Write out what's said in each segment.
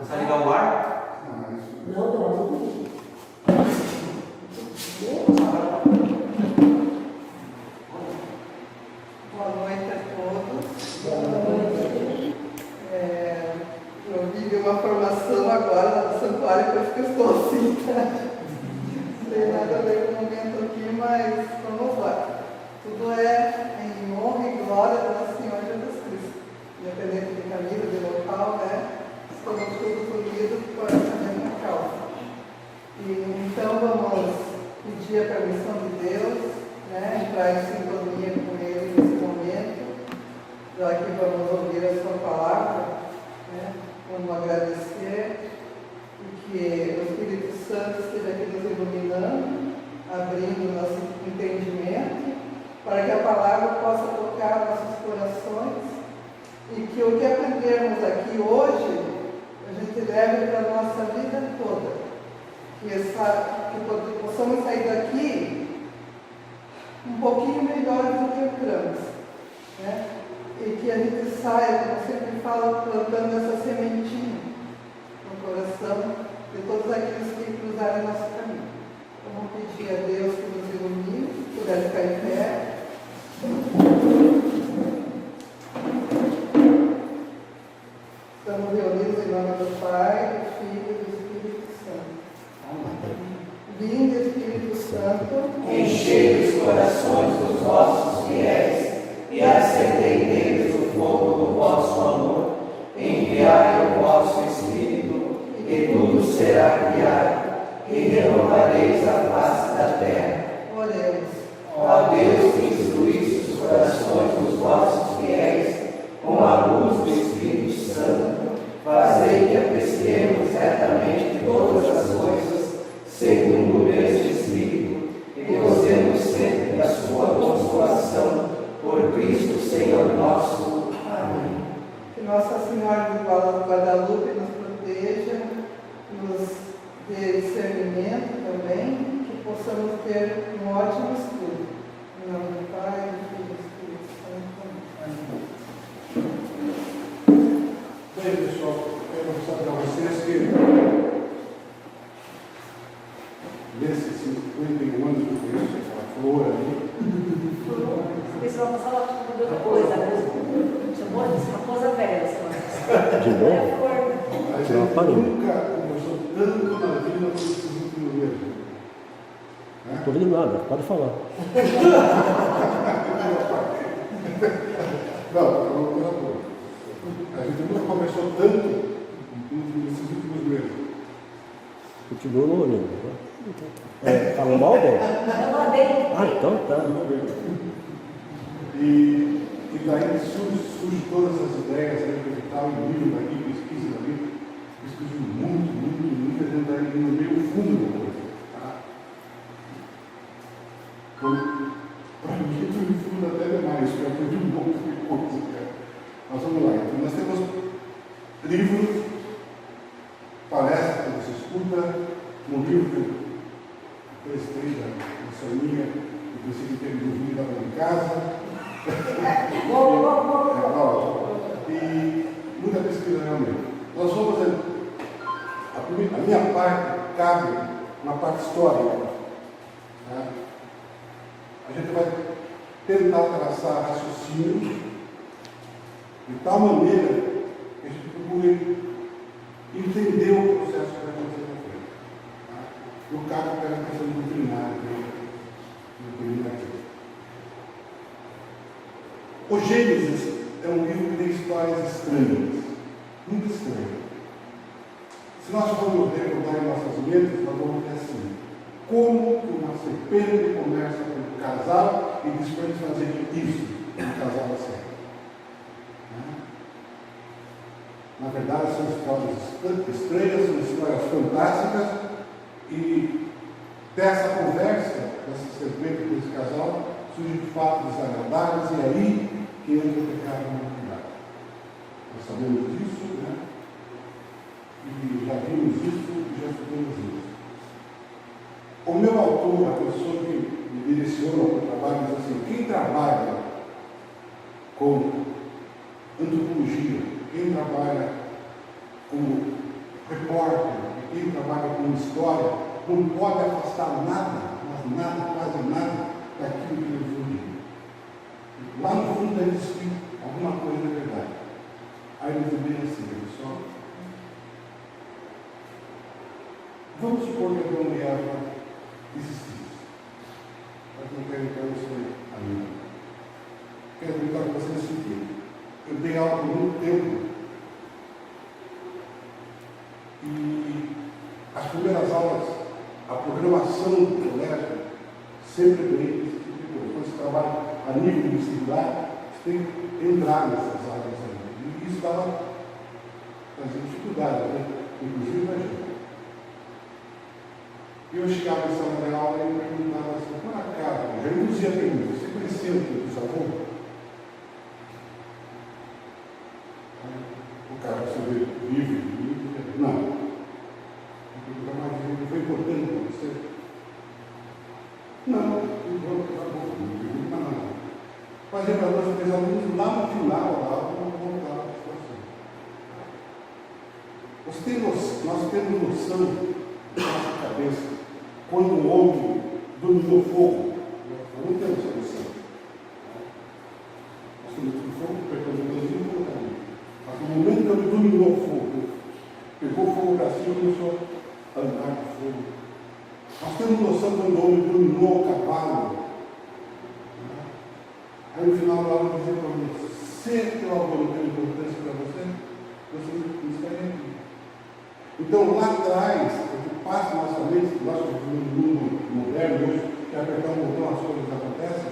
Começar a ligar o ar? Não, não. Boa noite a todos. Boa noite. Eu vivi uma formação agora no santuário, por isso que eu estou assim, tá? Não tem nada a ver com o momento aqui, mas vamos lá. Tudo é em honra e glória do nosso Senhor Jesus Cristo. Independente de caminho, de local, né? Estamos todos unidos por essa mesma causa. E então vamos pedir a permissão de Deus, né? Entrar em sintonia com Ele nesse momento, já que vamos ouvir a sua palavra, né? Vamos agradecer e que o Espírito Santo esteja aqui nos iluminando, abrindo o nosso entendimento, para que a palavra possa tocar nossos corações e que o que aprendermos aqui hoje, a gente leve para a nossa vida toda. Que possamos sair daqui um pouquinho melhores do que entramos, né? E que a gente saia, como eu sempre falo, plantando essa sementinha no coração de todos aqueles que cruzarem nosso caminho. Vamos pedir a Deus que nos ilumine, se puder ficar em pé. Estamos reunidos em nome do Pai, do Filho e do Espírito Santo. Vinde, Espírito Santo, enchei os corações dos vossos fiéis e acendei neles o fogo do vosso amor. Enviai o vosso Espírito e tudo será criado e renovareis a face da terra. oremos. Ó Deus, que instruísse os corações dos vossos fiéis com a luz do Espírito Santo, fazei que apreciemos retamente todas as coisas, segundo o mesmo Espírito, e gozemos sempre da sua consolação, por Cristo Senhor nosso. Amém. Que Nossa Senhora de Guadalupe nos proteja, nos dê discernimento também, que possamos ter um ótimo estudo. Em nome do Pai, do Filho e do Espírito Santo. Amém. Bem, pessoal, quero mostrar para vocês que nesses 51 anos que eu conheço aquela flor ali, Isso vai passar lá de outra coisa, né? Chamou de uma coisa velha, senhora. De novo? a Não, gente parou. nunca conversou tanto na vida como esses últimos meses. Não estou ouvindo nada, pode falar. Não, é uma coisa boa. A gente nunca conversou tanto nesses últimos meses. Continua não ouvindo. Falou mal dela? Eu mandei. Ah, então tá. E daí surgem todas as ideias aí, que tal, em livro daqui, pesquisa dali, pesquisa muito, a gente está indo no meio fundo da coisa. Tá? Para mim, no fundo até demais, porque eu aprendi um monte de coisa, cara. Mas vamos lá, então nós temos livros, palestras que você escuta, um livro que eu prestei da Soninha, que pensei que teve dormido lá em casa. E muita pesquisa realmente. Nós vamos a minha parte cabe na parte histórica. Né? A gente vai tentar traçar raciocínios de tal maneira que a gente procure entender o processo que vai acontecer na frente. Tá? Eu cabe pela questão doutrinária aqui. O Gênesis é um livro que tem histórias estranhas, muito estranhas. Se nós formos recordar em nossas mentes, nós vamos ver assim: como uma serpente conversa com um casal e diz para eles fazerem isso, um casal assim. Na verdade, são histórias estranhas, são histórias fantásticas, e dessa conversa, dessa serpente com esse casal, surgem fatos desagradáveis, e aí que entra o pecado na humanidade. Nós sabemos disso, né? E já vimos isso e já estudamos isso. O meu autor, a pessoa que me direciona para o trabalho, diz assim: quem trabalha com antropologia, quem trabalha com repórter, quem trabalha com história, não pode afastar nada, mas nada, quase nada, daquilo que ele foi dito. Lá no fundo deve existir alguma coisa de verdade. Aí ele também assim, pessoal. Vamos supor que Adão e Eva existissem. Mas não quero entrar nisso ainda. Quero perguntar para vocês o seguinte. Eu dei aula por muito tempo. E as primeiras aulas, a programação do colégio, sempre bem esse tipo de coisa. Quando você trabalha a nível vestibular, você tem que entrar nessas áreas aí. E isso estava fazendo dificuldade, né? Inclusive a gente. E eu chegava em sala de aula e perguntava assim, por acaso, já induzia a pergunta, você conheceu o teu bisavô? O cara, você vê, vive, não. Não foi importante para você? Não, não pergunta nada. Fazia para nós aqueles alunos lá no final, lá, vamos voltar à situação. Nós temos noção na nossa cabeça quando o homem dominou o fogo. Nós não temos essa noção. Nós temos o fogo, perdão, mas no momento que ele dominou o fogo, pegou o fogo para cima e começou a andar no fogo. Nós temos noção quando o homem dominou o cavalo. Aí no final da aula eu dizia para mim, se teu avô não tem importância para você, você não estaria aqui. Então lá atrás, o que passa na nossa mente, nós vivemos no mundo moderno hoje, que apertar um botão as coisas acontecem,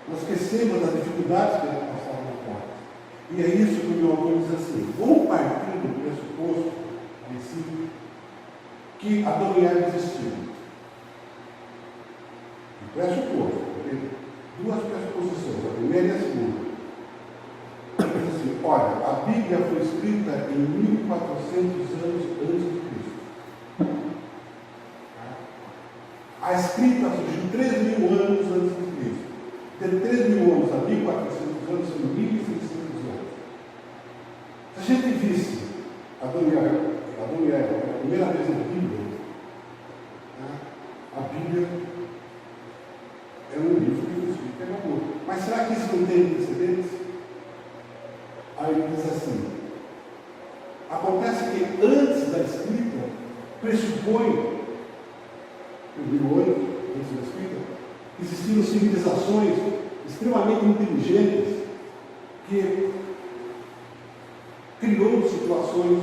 nós esquecemos das dificuldades que ele passava na porta. E é isso que o meu autor diz assim, vamos partir do pressuposto, assim, que Adão e Eva existiram. Pressuposto, porque duas pressuposições, a primeira e a segunda. Diz assim, olha, a Bíblia foi escrita em 1400 anos antes de Cristo. A escrita surgiu 3.000 anos antes de Cristo. De 3.000 anos a 1.400 anos são 1.600 anos. Se a gente visse Adão e Eva, a primeira vez na Bíblia, a Bíblia é um livro que foi escrito pelo amor. Mas será que isso não tem antecedentes? Aí ele diz assim, acontece que antes da escrita, pressupõe, antes da escrita, existiram civilizações extremamente inteligentes que criou situações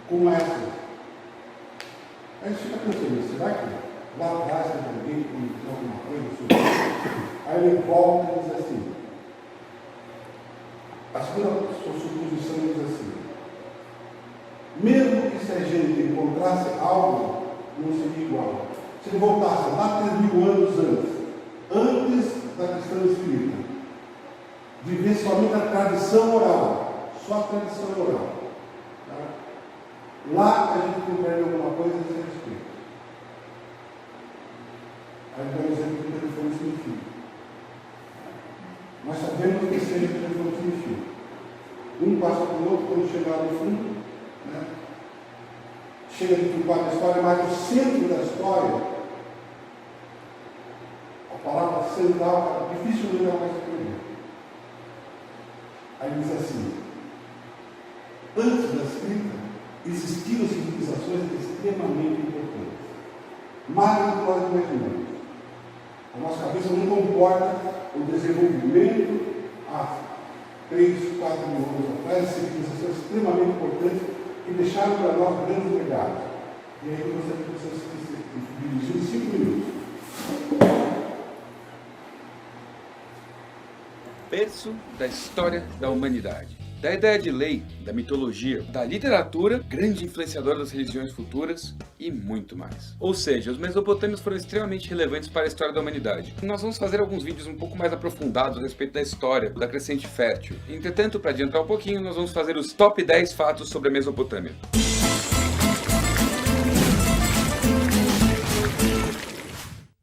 como essa. Aí você fica pensando, será que lá atrás alguém comentou alguma coisa sobre isso? Aí ele volta e diz assim, a segunda suposição diz assim, mesmo que se a gente encontrasse algo, não seria igual. Se ele voltasse lá 3.000 anos antes da questão escrita, vivesse somente a tradição oral, só a tradição oral. Tá? Lá a gente compreende alguma coisa a ser escrito. Aí dá um exemplo do telefone sem fio. Nós sabemos que seja o telefone sem fio. Um passa para o outro, quando chegar no fundo, né? Chega de culpar a história, mas o centro da história, a palavra central, dificilmente ela vai se perder. Aí diz assim, antes da escrita, existiram civilizações extremamente importantes. Mais do que nós imaginamos. A nossa cabeça não comporta o desenvolvimento há 3, 4 mil anos atrás, civilizações extremamente importantes que deixaram para nós grandes legados. E aí eu gostaria que vocês dirigissem em 5 minutos. Berço da história da humanidade. Da ideia de lei, da mitologia, da literatura, grande influenciadora das religiões futuras e muito mais. Ou seja, os mesopotâmios foram extremamente relevantes para a história da humanidade. Nós vamos fazer alguns vídeos um pouco mais aprofundados a respeito da história, da crescente fértil. Entretanto, para adiantar um pouquinho, nós vamos fazer os top 10 fatos sobre a Mesopotâmia.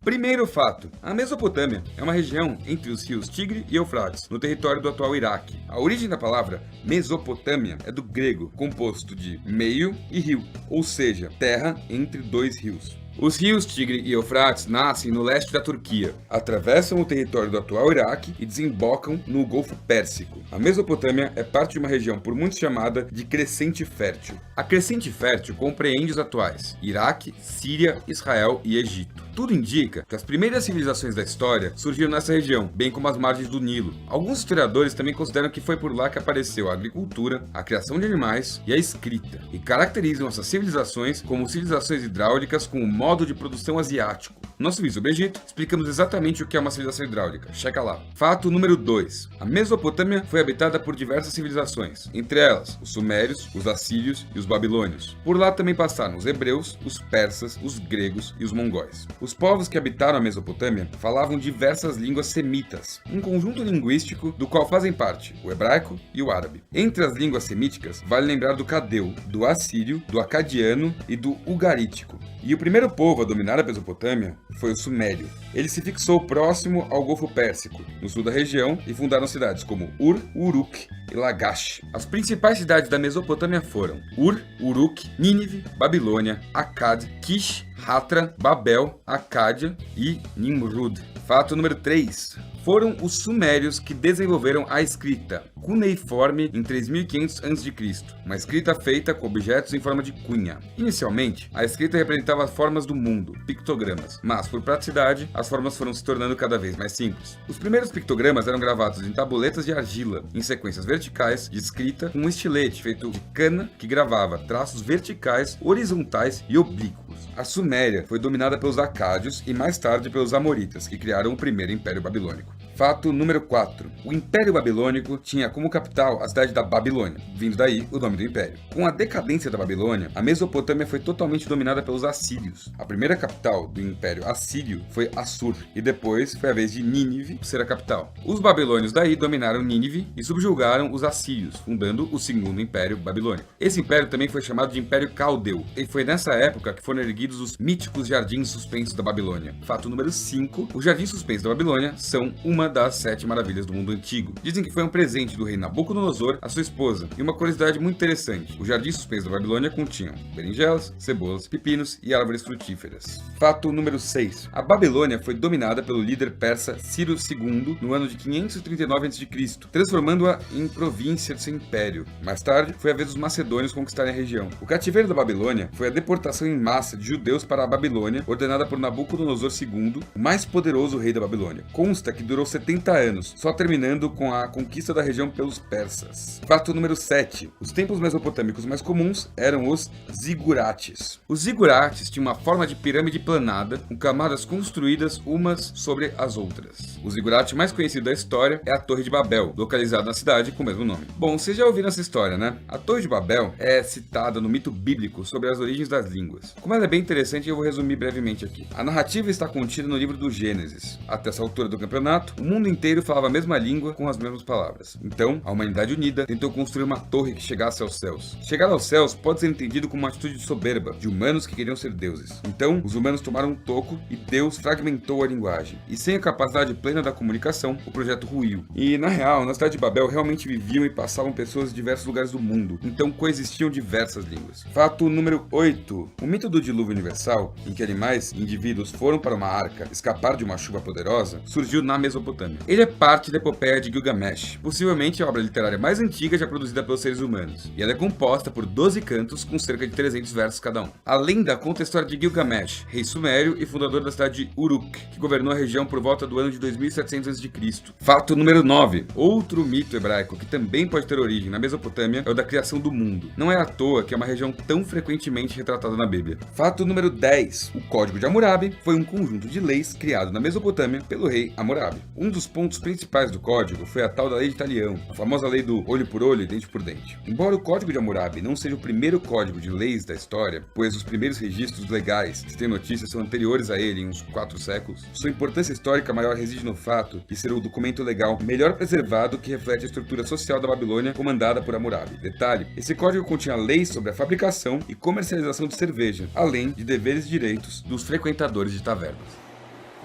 Primeiro fato, a Mesopotâmia é uma região entre os rios Tigre e Eufrates, no território do atual Iraque. A origem da palavra Mesopotâmia é do grego, composto de meio e rio, ou seja, terra entre dois rios. Os rios Tigre e Eufrates nascem no leste da Turquia, atravessam o território do atual Iraque e desembocam no Golfo Pérsico. A Mesopotâmia é parte de uma região por muitos chamada de Crescente Fértil. A Crescente Fértil compreende os atuais Iraque, Síria, Israel e Egito. Tudo indica que as primeiras civilizações da história surgiram nessa região, bem como as margens do Nilo. Alguns historiadores também consideram que foi por lá que apareceu a agricultura, a criação de animais e a escrita, e caracterizam essas civilizações como civilizações hidráulicas com o modo de produção asiático. No nosso vídeo sobre o Egito, explicamos exatamente o que é uma civilização hidráulica. Checa lá. Fato número 2. A Mesopotâmia foi habitada por diversas civilizações, entre elas os sumérios, os assírios e os babilônios. Por lá também passaram os hebreus, os persas, os gregos e os mongóis. Os povos que habitaram a Mesopotâmia falavam diversas línguas semitas, um conjunto linguístico do qual fazem parte o hebraico e o árabe. Entre as línguas semíticas, vale lembrar do cadeu, do assírio, do acadiano e do ugarítico. E o primeiro povo a dominar a Mesopotâmia foi o sumério. Ele se fixou próximo ao Golfo Pérsico, no sul da região, e fundaram cidades como Ur, Uruk e Lagash. As principais cidades da Mesopotâmia foram Ur, Uruk, Nínive, Babilônia, Akkad, Kish, Hatra, Babel, Acádia e Nimrud. Fato número 3. Foram os sumérios que desenvolveram a escrita cuneiforme em 3500 a.C., uma escrita feita com objetos em forma de cunha. Inicialmente, a escrita representava as formas do mundo, pictogramas, mas por praticidade, as formas foram se tornando cada vez mais simples. Os primeiros pictogramas eram gravados em tabuletas de argila, em sequências verticais de escrita com um estilete feito de cana que gravava traços verticais, horizontais e oblíquos. A Suméria foi dominada pelos acádios e mais tarde pelos amoritas, que criaram o primeiro Império Babilônico. Fato número 4. O Império Babilônico tinha como capital a cidade da Babilônia, vindo daí o nome do império. Com a decadência da Babilônia, a Mesopotâmia foi totalmente dominada pelos assírios. A primeira capital do Império Assírio foi Assur, e depois foi a vez de Nínive ser a capital. Os babilônios daí dominaram Nínive e subjugaram os assírios, fundando o segundo Império Babilônico. Esse império também foi chamado de Império Caldeu, e foi nessa época que foram erguidos os míticos Jardins Suspensos da Babilônia. Fato número 5. Os Jardins Suspensos da Babilônia são uma das 7 maravilhas do mundo antigo. Dizem que foi um presente do rei Nabucodonosor à sua esposa. E uma curiosidade muito interessante, os Jardins Suspensos da Babilônia continham berinjelas, cebolas, pepinos e árvores frutíferas. Fato número 6. A Babilônia foi dominada pelo líder persa Ciro II no ano de 539 a.C., transformando-a em província de seu império. Mais tarde, foi a vez dos macedônios conquistarem a região. O cativeiro da Babilônia foi a deportação em massa de judeus para a Babilônia, ordenada por Nabucodonosor II, o mais poderoso rei da Babilônia. Consta que durou 70 anos, só terminando com a conquista da região pelos persas. Fato número 7. Os templos mesopotâmicos mais comuns eram os zigurates. Os zigurates tinham uma forma de pirâmide planada, com camadas construídas umas sobre as outras. O zigurate mais conhecido da história é a Torre de Babel, localizada na cidade com o mesmo nome. Bom, vocês já ouviram essa história, né? A Torre de Babel é citada no mito bíblico sobre as origens das línguas. Como ela é bem interessante, eu vou resumir brevemente aqui. A narrativa está contida no livro do Gênesis. Até essa altura do campeonato, o mundo inteiro falava a mesma língua com as mesmas palavras. Então, a humanidade unida tentou construir uma torre que chegasse aos céus. Chegar aos céus pode ser entendido como uma atitude soberba de humanos que queriam ser deuses. Então, os humanos tomaram um toco e Deus fragmentou a linguagem. E sem a capacidade plena da comunicação, o projeto ruiu. E, na real, na cidade de Babel realmente viviam e passavam pessoas de diversos lugares do mundo. Então, coexistiam diversas línguas. Fato número 8. O mito do dilúvio universal, em que animais e indivíduos foram para uma arca escapar de uma chuva poderosa, surgiu na Mesopotâmia. Ele é parte da epopeia de Gilgamesh, possivelmente a obra literária mais antiga já produzida pelos seres humanos, e ela é composta por 12 cantos com cerca de 300 versos cada um. A lenda conta a história de Gilgamesh, rei sumério e fundador da cidade de Uruk, que governou a região por volta do ano de 2700 a.C. Fato número 9. Outro mito hebraico que também pode ter origem na Mesopotâmia é o da criação do mundo. Não é à toa que é uma região tão frequentemente retratada na Bíblia. Fato número 10. O Código de Hammurabi foi um conjunto de leis criado na Mesopotâmia pelo rei Hammurabi. Um dos pontos principais do código foi a tal da lei de Talião, a famosa lei do olho por olho e dente por dente. Embora o Código de Hammurabi não seja o primeiro código de leis da história, pois os primeiros registros legais que se tem notícias são anteriores a ele em uns 4 séculos, sua importância histórica maior reside no fato de ser o documento legal melhor preservado que reflete a estrutura social da Babilônia comandada por Hammurabi. Detalhe, esse código continha leis sobre a fabricação e comercialização de cerveja, além de deveres e direitos dos frequentadores de tavernas.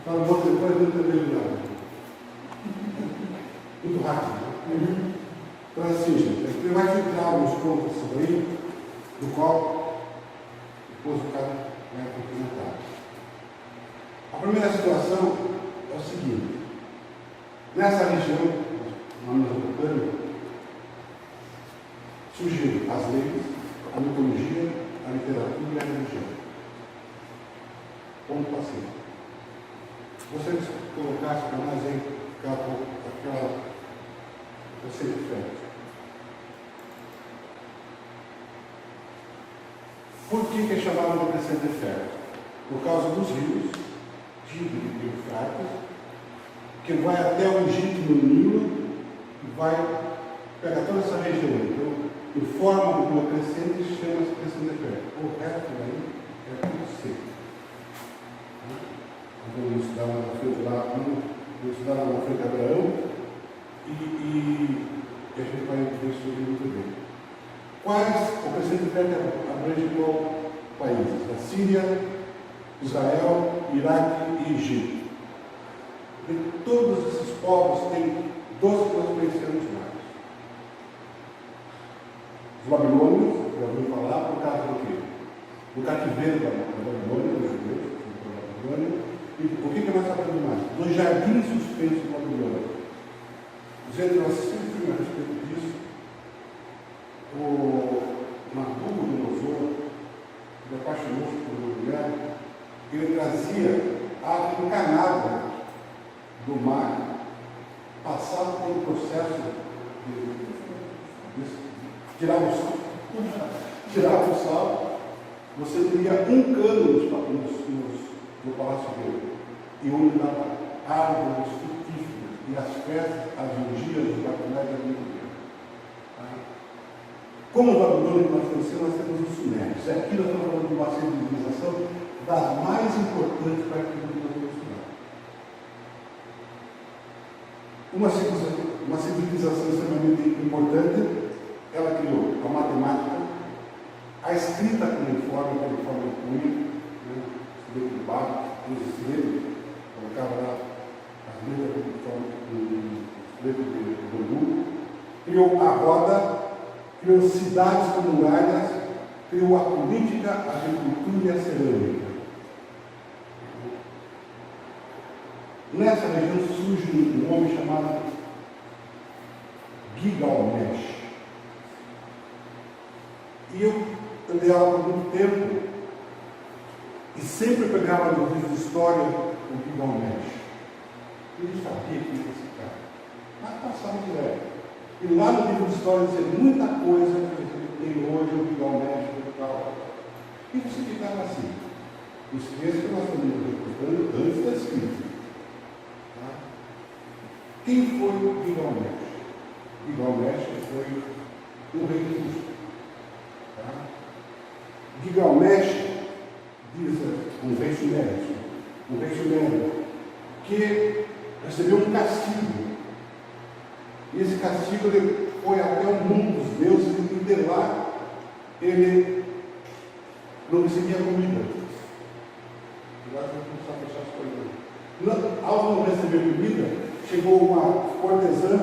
Fala um pouco depois, não entendeu nada. Muito rápido. Né? Então, assim, gente, ele vai filtrar alguns pontos aí, do qual depois o cara vai complementar. A primeira situação é o seguinte: nessa região, na Mesopotâmia, surgiram as leis, a mitologia, a literatura e a religião. Ponto passivo. Gostaria que colocasse para nós aí aquela conceito de fé. Por que é chamado de crescente de fé? Por causa dos rios, Tigre e Eufrates, que vai até o Egito no Nilo e vai pegar toda essa região. Então, em forma de uma crescente, chama-se crescente de fé. O resto daí é tudo seco. Vamos estudar na frente lá, vamos estudar na frente de Abraão e a gente vai ver isso muito bem. Quais o crescente de fé abrange qual países? A Síria, Israel, Iraque e Egito. E todos esses povos têm 12 que nós conhecemos mais. Os babilônios, já ouviu falar, por causa do quê? Do cativeiro da Babilônia, dos judeus, da Babilônia. E o que nós sabemos mais? Dos jardins suspensos da Babilônia. Gente, nós sempre vimos a respeito disso. O Nabucodonosor, que apaixonou-se por uma mulher, ele trazia água encanada do mar, passava pelo processo de tirar o sal. Tirar o sal, você teria um cano no palácio dele, e onde dava árvores frutíferas, e as festas, as orgias, os bacanais da vida. Como o Babilônia que nós conhecemos, nós temos os sumérios. Aqui nós estamos falando de uma civilização das mais importantes para aquilo que nós vamos estudar. Uma civilização extremamente importante, ela criou a matemática, a escrita cuneiforme, cunha, estilete de barro, os estiletos, colocava lá as letras com estilete de bambu, criou a roda, criou cidades como muralhas, criou a política, a agricultura e a cerâmica. Nessa região surge um homem chamado Gilgamesh. E eu andei aula por muito tempo e sempre pegava no livro de história o Gilgamesh. Eu não sabia quem era esse cara, mas passava direto. E lá no livro de história dizia muita coisa que a gente tem hoje, o Gilgamesh e tal. E você ficava assim. Não esqueça que nós estamos reportando antes da escrita. Tá? Quem foi o Gilgamesh? Gilgamesh foi o rei justo. Tá? Gilgamesh diz um rei sumério, que recebeu um castigo. E esse castigo ele foi até o mundo dos deuses e de lá ele não recebia comida. Agora vamos começar a fechar as coisas. Ao não receber comida, chegou uma cortesã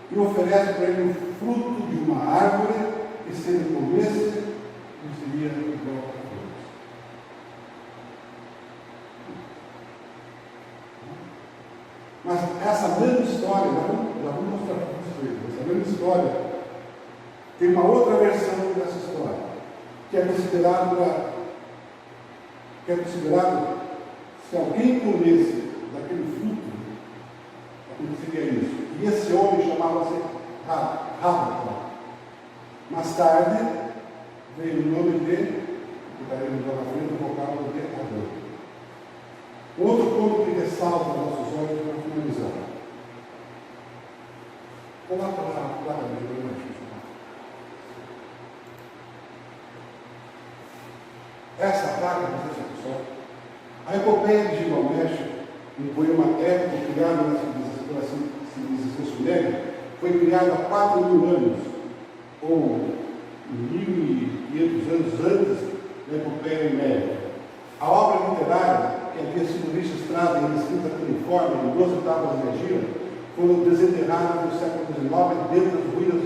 e oferece para ele o fruto de uma árvore que se ele comesse, ele seria igual a Deus. Mas essa mesma história, já vamos mostrar para vocês, essa mesma história tem uma outra versão dessa história, que é considerado se alguém comesse daquele fruto, aconteceria isso. E esse homem chamava-se Rabba. Mais tarde veio o nome dele, que estaremos lá na frente, o vocábulo de Adão. Outro ponto que ressalta os nossos olhos para finalizar. Coloca lá a placa de Gilgamesh. Essa placa, presta atenção. A epopeia de Gilgamesh, um poema épico criado pela civilização suméria, foi criado há 4.000 anos, ou 1.500 anos antes da epopeia iméria. A obra literária, que havia sido registrada em e escritas cuneiforme em 12 tábuas de argila foram desenterradas no século XIX dentro das ruínas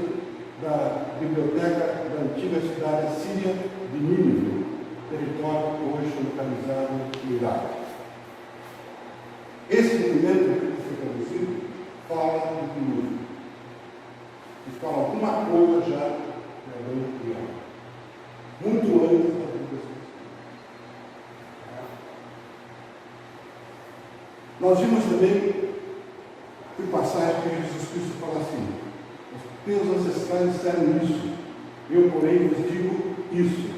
da biblioteca da antiga cidade síria de Nínive, território hoje localizado no Iraque. Esse documento que foi traduzido fala do dilúvio, e fala alguma coisa já da lei criada, muito antes da publicação. Nós vimos também que passagem que Jesus Cristo fala assim: os teus ancestrais disseram isso, eu, porém, vos digo isso.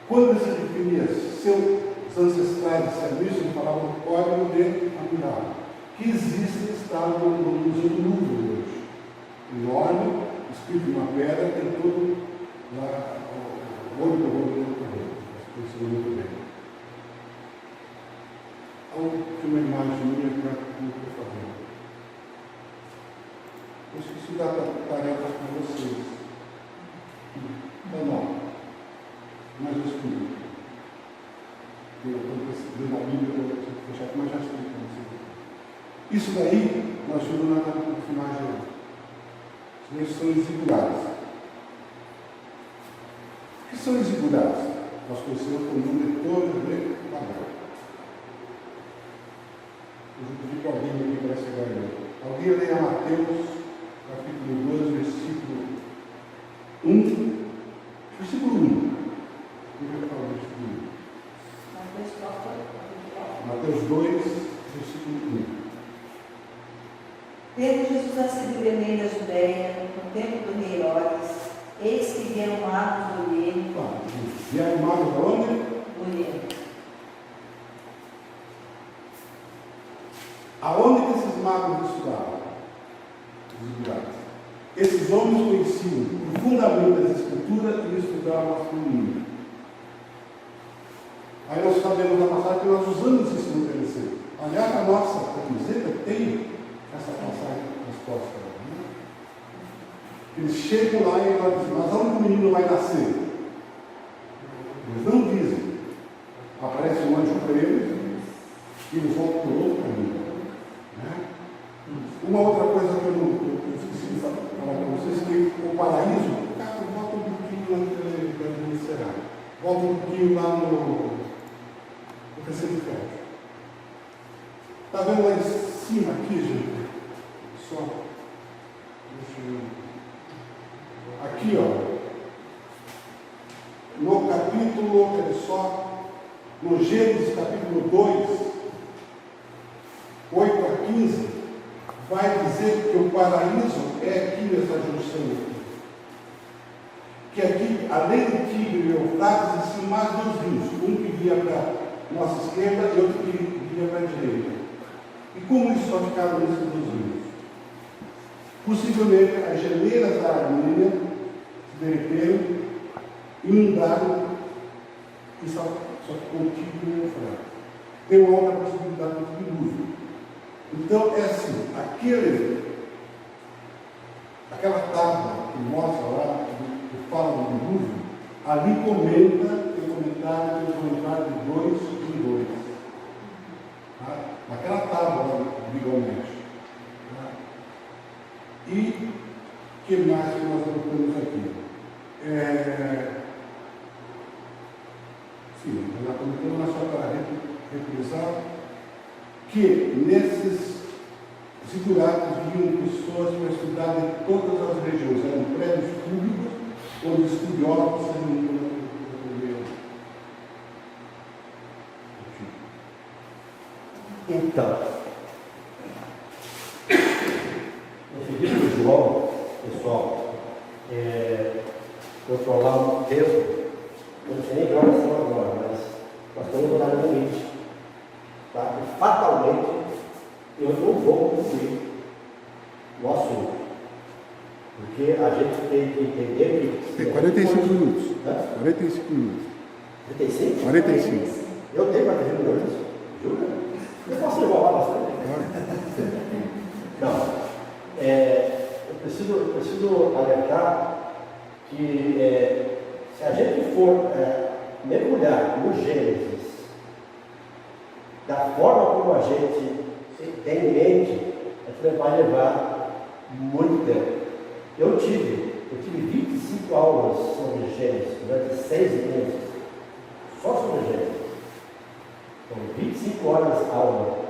Quando ele se referia seus ancestrais disseram isso, ele falava do código de Hammurabi, que existe no estado do Museu do Louvre hoje. Enorme, escrito em uma pedra, tem todo lá o olho do olho, as pessoas muito bem. A última imagem minha para por favor. Eu esqueci da tarefa para vocês. Então, não. Mas eu escolhi. Eu estou na Bíblia, eu vou fechar, mas já explico para vocês. Isso daí, nós vimos no final de ano. As leis são exiguradas. O que são exiguradas? Nós conhecemos como leitor de padrão. Eu vou pedir para alguém aqui para chegar aí. Alguém leia Mateus, capítulo 2, versículo 1. Versículo 1. Mateus 2, versículo 1. Tendo Jesus nascido em Belém da Judéia, no tempo do rei Herodes, eis que vieram magos do Oriente. Vieram magos de onde? Do Oriente. Aonde que esses magos estudavam? Esses homens conheciam profundamente as escrituras e estudavam a astronomia. Aí nós sabemos na passagem que nós usamos isso no TNC. Aliás, a nossa camiseta tem essa passagem resposta. Né? Eles chegam lá e nós dizem: mas onde o menino vai nascer? Eles não dizem. Aparece um anjo para eles e eles vão para o outro caminho. Né? Uma outra coisa que eu esqueci de falar para vocês, que o paraíso, cara, volta um pouquinho lá no Será. Volta um pouquinho lá no terceiro inferno. Está vendo lá em cima aqui, gente? Só. Deixa eu ver. Aqui, ó. No capítulo, olha só, no Gênesis capítulo 2, 8 a 15, vai dizer que o paraíso é aqui nessa junção aqui. Que aqui, além do Tigre e Eufrates, existem mais dois rios. Um que via para a nossa esquerda e outro que via para a direita. E como isso só ficava nesses dois rios? Possivelmente as geleiras da Armênia se derreteram, inundaram e só ficou o Tigre e Eufrates. Tem uma outra possibilidade do dilúvio. Então, é assim, aquela tábua que mostra lá, que fala do dilúvio, ali tem comentário de 2 em 2. Tá? Naquela tábua lá do Bigomete. Tá? E o que mais que nós colocamos aqui? Sim, nós comentamos na sua para reprisar que nesses ziguratos vinham pessoas para estudar em todas as regiões, eram prédios públicos, onde estudiosos se reuniam. Então, esse livro de João, pessoal, controlar o texto, eu não sei nem que horas são agora, mas nós temos um horário limite. Tá? E fatalmente, eu não vou cumprir o assunto. Porque a gente tem que entender que... Tem 45 minutos. Hã? 45 minutos. 35? 45. Eu tenho 45 minutos. Jura? Eu posso enrolar bastante. Não. Eu preciso alertar que se a gente for mergulhar no Gênesis, da forma como a gente tem em mente, a gente vai levar muito tempo. Eu tive 25 aulas sobre Gênesis durante 6 meses, só sobre Gênesis. Então, 25 horas aula.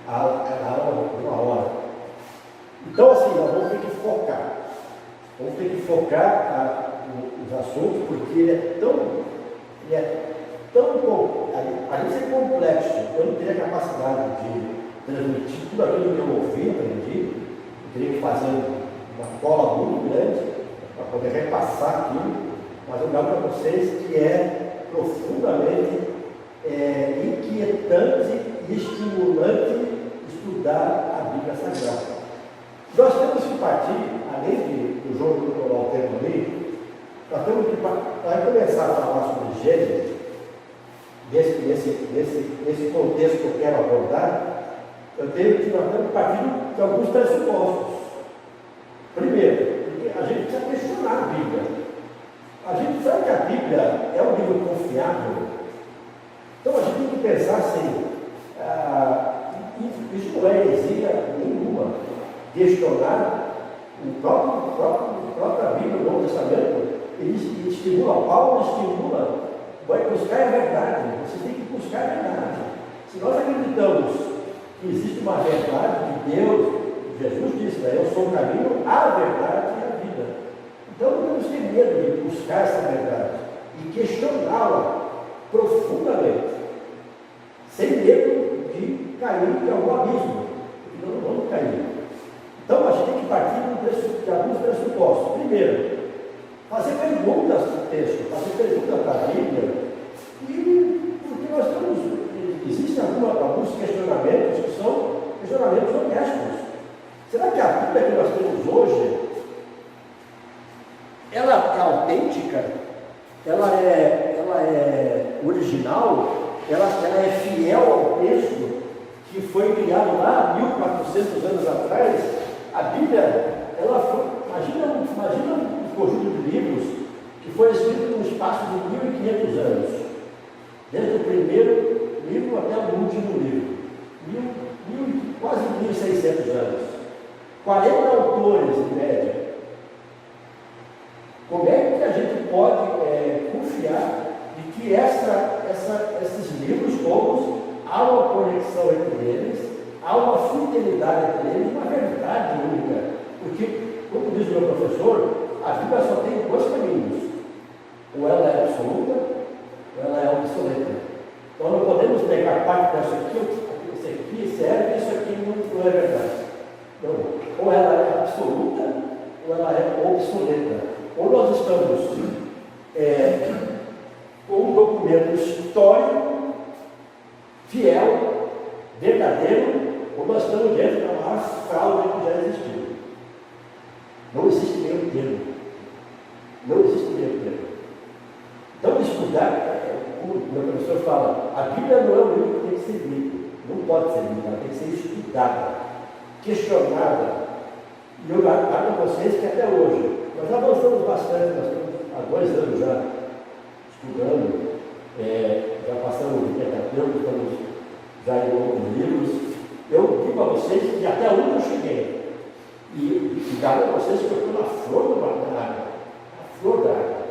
A aula de 1 hora. Então, assim, nós vamos ter que focar. Vamos ter que focar os assuntos, porque ele é tão além de ser complexo, eu não teria capacidade de transmitir tudo aquilo que eu ouvi, aprendi. Eu teria que fazer uma cola muito grande para poder repassar aquilo, mas eu digo para vocês que é profundamente inquietante e estimulante estudar a Bíblia Sagrada. Nós temos que partir, além do jogo do colocar o tempo ali, nós temos que começar a falar sobre Gênesis, nesse contexto que eu quero abordar. Nós temos que partir de alguns pressupostos. Primeiro, porque a gente precisa questionar a Bíblia. A gente sabe que a Bíblia é um livro confiável. Então a gente tem que pensar assim, isso não é heresia nenhuma. Questionar a própria Bíblia, o Novo Testamento, ele estimula, Paulo estimula, vai buscar a verdade, você tem que buscar a verdade. Se nós acreditamos que existe uma verdade de Deus, Jesus disse, né, eu sou o caminho, a verdade e a vida. Então não temos que ter medo de buscar essa verdade e questioná-la profundamente, sem medo de cair em algum abismo, porque nós não vamos cair. Então a gente tem que partir de alguns pressupostos. Primeiro, fazer perguntas para o texto, fazer perguntas para a Bíblia, e porque nós existem alguns questionamentos que são questionamentos honestos. Será que a Bíblia que nós temos hoje, ela é autêntica? Ela é original? Ela é fiel ao texto que foi criado lá 1400 anos atrás? A Bíblia, imagina um conjunto de livros que foi escrito num espaço de 1500 anos, desde o primeiro livro até o último livro, quase 1600 anos, 40 autores em média. Como é que a gente pode confiar de que esses livros todos, há uma conexão entre eles, há uma fidelidade entre eles, uma verdade única? Porque, como diz o meu professor, a Bíblia só tem 2 caminhos: ou ela é absoluta, ou ela é obsoleta. Então não podemos pegar parte dessa aqui, isso aqui serve, isso aqui não é verdade. Não. Ou ela é absoluta, ou ela é obsoleta. Ou nós estamos com um documento histórico, fiel, verdadeiro, ou nós estamos diante da maior fraude que já existiu. Não existe meio termo. Não existe meio termo. Então, estudar, como o meu professor fala, a Bíblia não é um livro que tem que ser lido. Não pode ser lido, ela tem que ser estudada, questionada. E eu garanto a vocês que até hoje, nós já avançamos bastante, nós estamos há 2 anos já estudando, já passamos o Pentateuco, estamos já em outros livros. Eu digo a vocês que até onde eu cheguei. E garanto a vocês que eu estou na flor da água. Na flor da água.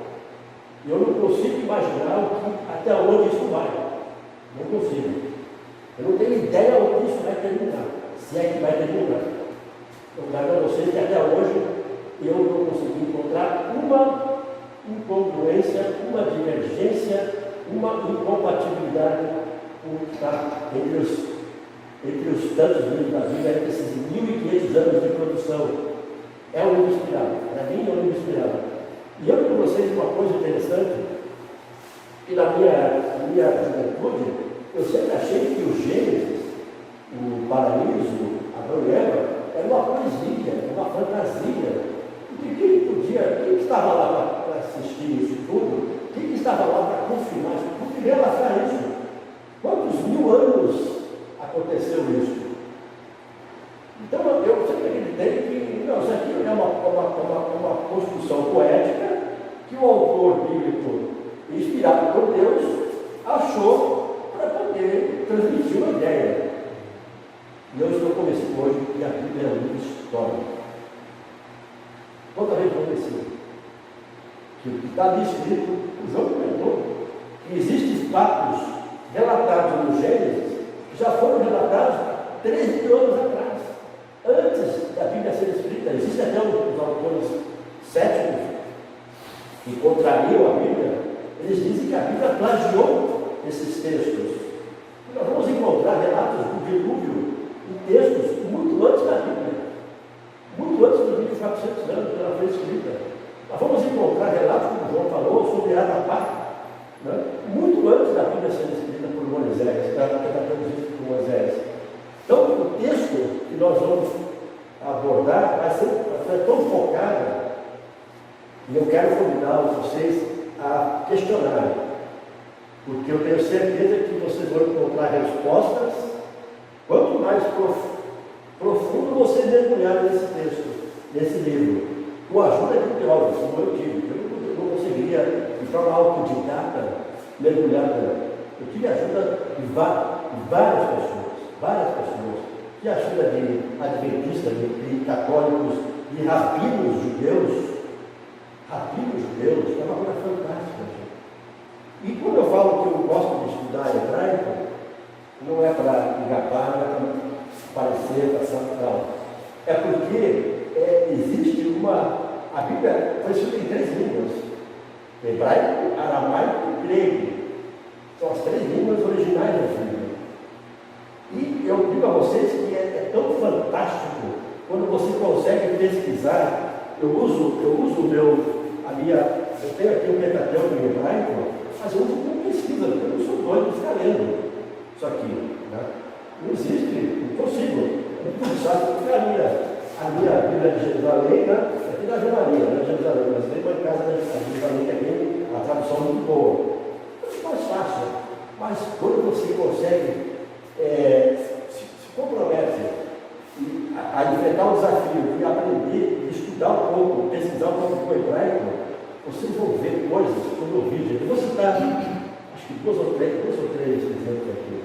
E eu não consigo imaginar até onde isso vai. Não consigo. Eu não tenho ideia onde isso vai terminar. Se é que vai terminar. Eu garanto a vocês que até hoje eu não consegui encontrar uma incongruência, uma divergência, uma incompatibilidade entre os tantos livros da Bíblia, entre esses 1500 anos de produção. É um livro inspirado. Para mim é um livro inspirado. E eu digo para vocês uma coisa interessante, que na minha juventude, eu sempre achei que o Gênesis, o paraíso, Adão e Eva, era uma poesia, uma fantasia. Quem estava lá para assistir isso tudo? Quem estava lá para confirmar isso tudo e relatar isso? Quantos 1000 anos aconteceu isso? Então eu sempre acreditei que não, isso aqui é uma construção poética que o autor bíblico, inspirado por Deus, achou baixou para poder transmitir uma ideia. E eu estou convencido hoje que a Bíblia é um livro histórico. Totalmente convencido. Que o que está ali escrito, o João comentou, que existem fatos relatados no Gênesis que já foram relatados 13 mil anos atrás, antes da Bíblia ser escrita. Existem até os autores céticos que contrariam a Bíblia, eles dizem que a Bíblia plagiou esses textos. E nós vamos encontrar relatos do dilúvio em textos muito antes da Bíblia, muito antes dos 1400 anos que ela foi escrita. Nós vamos encontrar relatos, como João falou, sobre Adapá, né? Muito antes da Bíblia ser escrita por Moisés, que está traduzido por Moisés. Então, o texto que nós vamos abordar vai ser tão focado, e eu quero convidar vocês a questionarem, porque eu tenho certeza que vocês vão encontrar respostas. Quanto mais profundo vocês mergulharem nesse texto, nesse livro, com a ajuda de teólogos, como eu tive, eu não conseguiria, de forma autodidata, mergulhar nela. Eu tive a ajuda de várias pessoas, tive a ajuda de adventistas, de católicos, de rabinos judeus, que é uma coisa fantástica, gente. E quando eu falo que eu gosto de estudar hebraico, não é para engapar, não é para parecer, para santar. É porque existe a Bíblia foi escrita em 3 línguas: hebraico, aramaico e grego. São as 3 línguas originais da Bíblia. E eu digo a vocês que é tão fantástico quando você consegue pesquisar. Eu tenho aqui o Pentateuco em hebraico, mas eu uso como pesquisa, porque eu não sou doido de ficar lendo isso aqui. Né? Não existe, não consigo. Não sabe porque a minha Bíblia de Jerusalém, né? Aqui da Jerusalém, né? Jerusalém, mas vem para casa da Jerusalém, que é a tradução muito boa. É mais fácil, mas quando você consegue, se compromete a enfrentar o desafio de aprender, de estudar um pouco, pesquisar um pouco do hebraico, vocês vão ver coisas, quando eu vi, gente. Eu vou citar, acho que dois ou três exemplos aqui.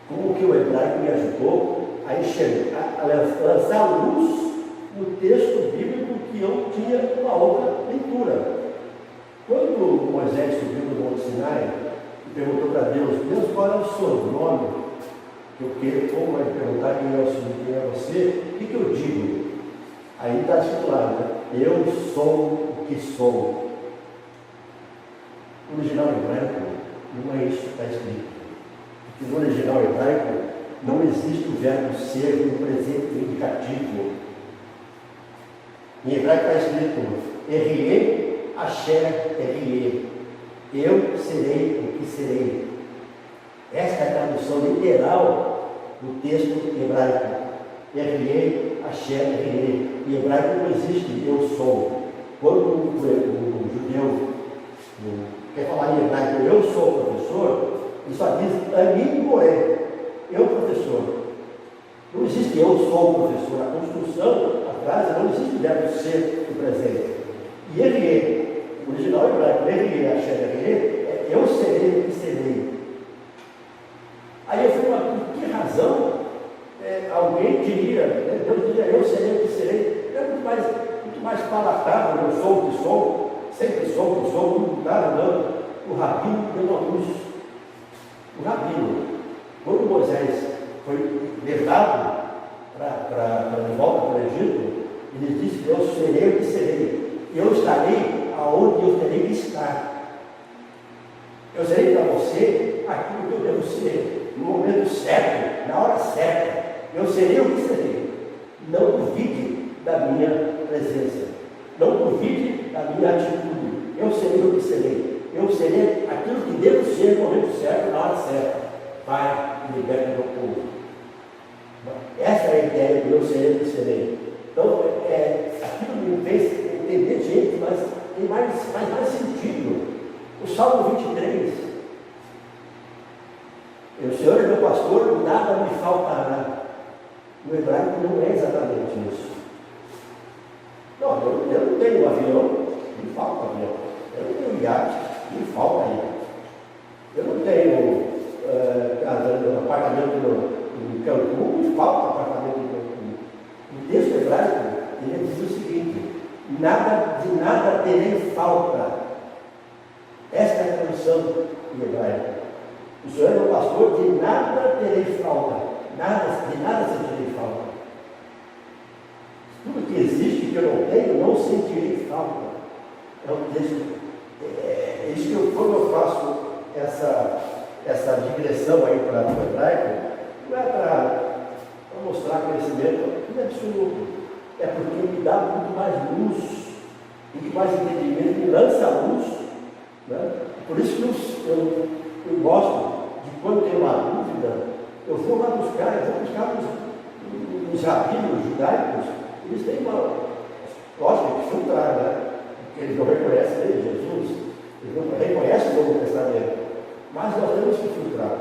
Como que o hebraico me ajudou a enxergar, a lançar luz no texto bíblico que eu tinha uma outra leitura. Quando Moisés subiu no Monte Sinai e perguntou para Deus, qual é o seu nome? Como vai perguntar quem é o Senhor, quem é você, o que eu digo? Aí está escrito lá, né? Eu sou o que sou. No original hebraico, não é isso que está escrito. Porque no original hebraico não existe o verbo ser no presente indicativo. Em hebraico está escrito Erie, Asher, Erie. Eu serei o que serei. Esta é a tradução literal do texto hebraico. Erie, Asher, Erie. Em hebraico não existe eu sou. Quando o judeu quer falar em hebraico, eu sou professor, ele só diz Ani Moé, eu professor. Não existe eu sou professor. A construção, a frase, não existe o verbo ser no presente. E Erie, o original hebraico, Erie, Asher, Erie, eu serei o que serei. Aí eu falei, mas por que razão alguém diria, né? Deus diria, eu serei o que serei? É muito mais palatável, eu sou o que sou, sempre sou o que sou, não mudaram, não. O rabino deu uma luz. O rabino, quando Moisés foi levado de volta para o Egito, ele disse, eu serei o que serei. Eu estarei aonde eu terei que estar. Eu serei para você aquilo que eu devo ser, no momento certo, na hora certa. Eu serei o que serei. Não duvide da minha presença. Não duvide da minha atitude. Eu serei o que serei. Eu serei aquilo que devo ser no momento certo, na hora certa. Pai, liberta meu povo. Essa é a ideia do eu serei o que serei. Então, aquilo me fez entender, gente, mas faz mais sentido. O Salmo 23. O Senhor é meu pastor, nada me faltará. No hebraico não é exatamente isso. Não, eu não tenho um avião, me falta avião. Eu não tenho iate, me falta iate. Eu terei falta. Esta é a tradução em hebraico. O Senhor é meu pastor, de nada terei falta. De nada sentirei falta. Tudo que existe que eu não tenho, não sentirei falta. É um texto. É isso que quando eu faço essa digressão aí para o hebraico, não é para mostrar conhecimento, não é absoluto. É porque me dá muito mais luz, muito mais entendimento, me lança a luz. Né? Por isso que eu gosto de, quando tem uma dúvida, eu vou lá buscar nos rabinos judaicos, eles têm uma lógica de filtrar, né? Eles não reconhecem Jesus, eles não reconhecem o Novo Testamento, mas nós temos que filtrar.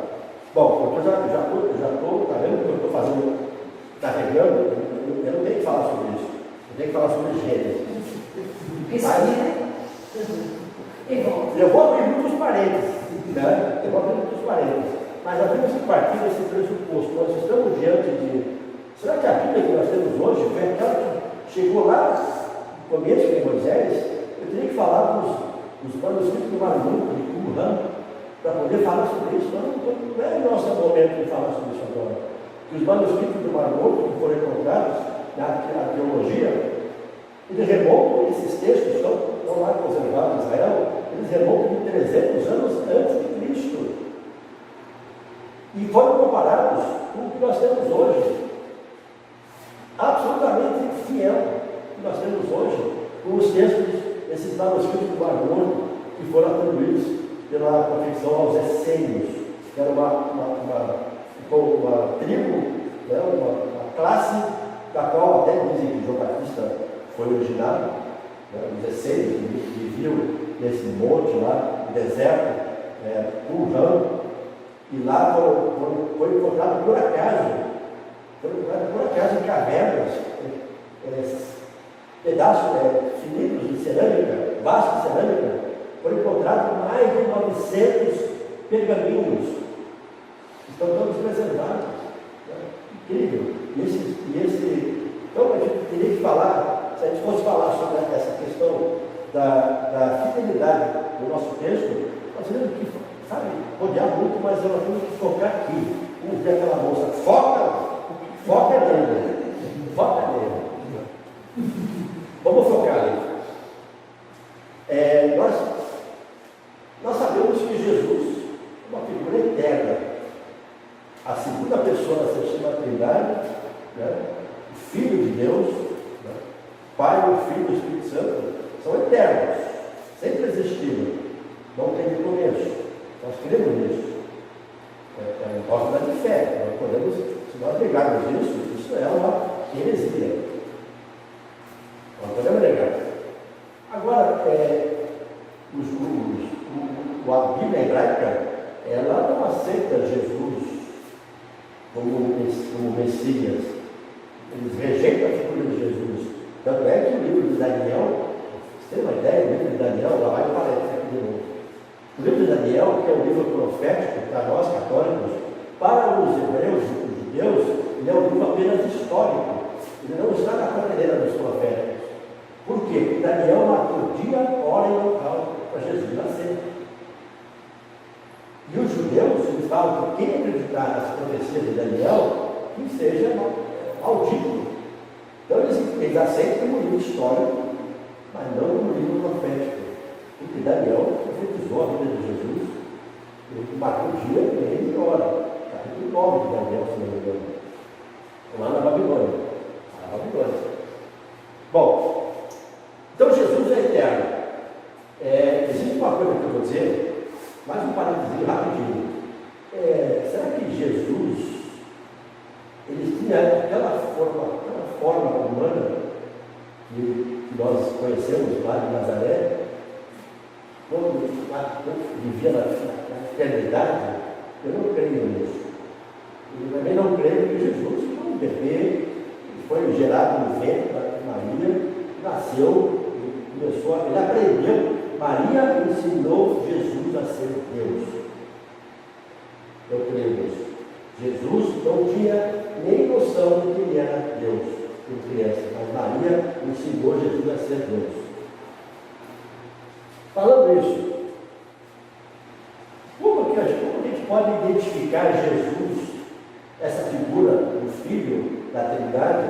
Bom, eu já estou, tá vendo o que eu estou fazendo, carregando, eu não tenho que falar sobre isso, eu tenho que falar sobre Gênesis. Eu vou abrir muitos parênteses, né? Mas abrimos que partir desse pressuposto. Nós estamos diante de. Será que a Bíblia que nós temos hoje foi aquela que chegou lá no começo de Moisés? Eu teria que falar dos manuscritos do Mar Morto, de Qumran, para poder falar sobre isso. Não é o nosso momento de falar sobre isso agora. Que os manuscritos do Mar Morto que foram encontrados na arqueologia, eles remontam, esses textos estão lá conservados em Israel, eles remontam de 300 anos antes de Cristo. E foram comparados com o que nós temos hoje. Absolutamente fiel o que nós temos hoje com os textos, esses manuscritos do Mar Morto, que foram atribuídos pela confecção aos essênios, que era uma tribo, né, uma classe da qual até dizem que João Batista foi originado, né, os essênios que viviam nesse monte lá, no deserto, Qumran, e lá foi encontrado por acaso em cavernas, pedaços, cilindros de cerâmica, vasos de cerâmica, foram encontrados mais de 900 pergaminhos, estão todos preservados. Né? Incrível. Então a gente teria que falar, se a gente fosse falar sobre essa questão da fidelidade do nosso texto, nós temos que, rodear muito, mas nós temos que focar aqui. Vamos ver aquela moça, foca nele. Vamos focar ali. Nós sabemos que Jesus é uma figura eterna. A segunda pessoa da Santíssima Trindade, né? O Filho de Deus, né? Pai, o Filho e o Espírito Santo, são eternos, sempre existiram, não tem começo. Nós cremos nisso. É um voto de fé. Nós podemos, se nós negarmos isso é uma heresia. Nós podemos negar. Agora, a Bíblia hebraica, ela não aceita Jesus como Messias. Eles rejeitam a figura de Jesus. Tanto é que o livro de Daniel, você tem uma ideia, o livro de Daniel, lá vai aparecer aqui de novo. O livro de Daniel, que é um livro profético para nós católicos, para os hebreus, os judeus, ele é um livro apenas histórico. Ele não está na prateleira dos profetas. Por quê? Porque Daniel marcou dia, hora e local para Jesus nascer. E os judeus, eles falam que quem acreditar nas profecias de Daniel, que seja maldito. Então eles aceitam como livro histórico, mas não como livro profético. Porque Daniel profetizou a vida de Jesus, ele marcou dia, mês e hora. Capítulo 9 de Daniel, se não me engano. Lá na Babilônia. Bom, então Jesus é eterno. Existe uma coisa que eu vou dizer, mais um parênteses rapidinho. Será que Jesus, ele tinha aquela forma humana que nós conhecemos lá de Nazaré, quando vivia na eternidade? Eu não creio nisso. Eu também não creio que Jesus foi um bebê, foi gerado no ventre da Maria, nasceu, ele aprendeu. Maria ensinou Jesus a ser Deus. Eu creio nisso. Jesus não tinha nem noção de que ele era Deus em criança, mas Maria ensinou Jesus a ser Deus. Falando isso, como a gente pode identificar Jesus, essa figura do Filho da Trindade,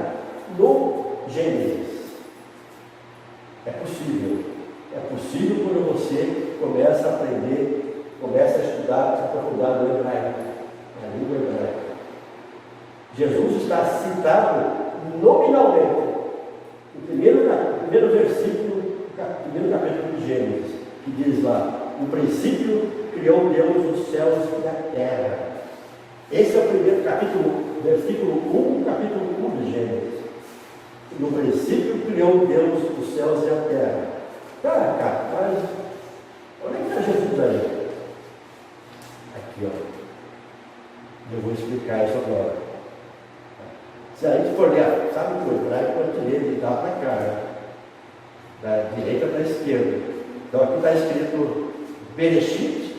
no Gênesis? É possível. É possível quando você começa a aprender, começa a estudar, se aprofundar no hebraico, na língua hebraica. Jesus está citado nominalmente no primeiro versículo, primeiro capítulo de Gênesis, que diz lá: no princípio criou Deus os céus e a terra. Esse é o primeiro capítulo, versículo 1, capítulo 1 de Gênesis. No princípio criou Deus os céus e a terra. Cara, mas onde é que está Jesus aí? Aqui, ó. Eu vou explicar isso agora. Se a gente for ler, sabe que o hebraico pode ler de lá para cá, né? Da direita para a esquerda. Então aqui está escrito Bereshit,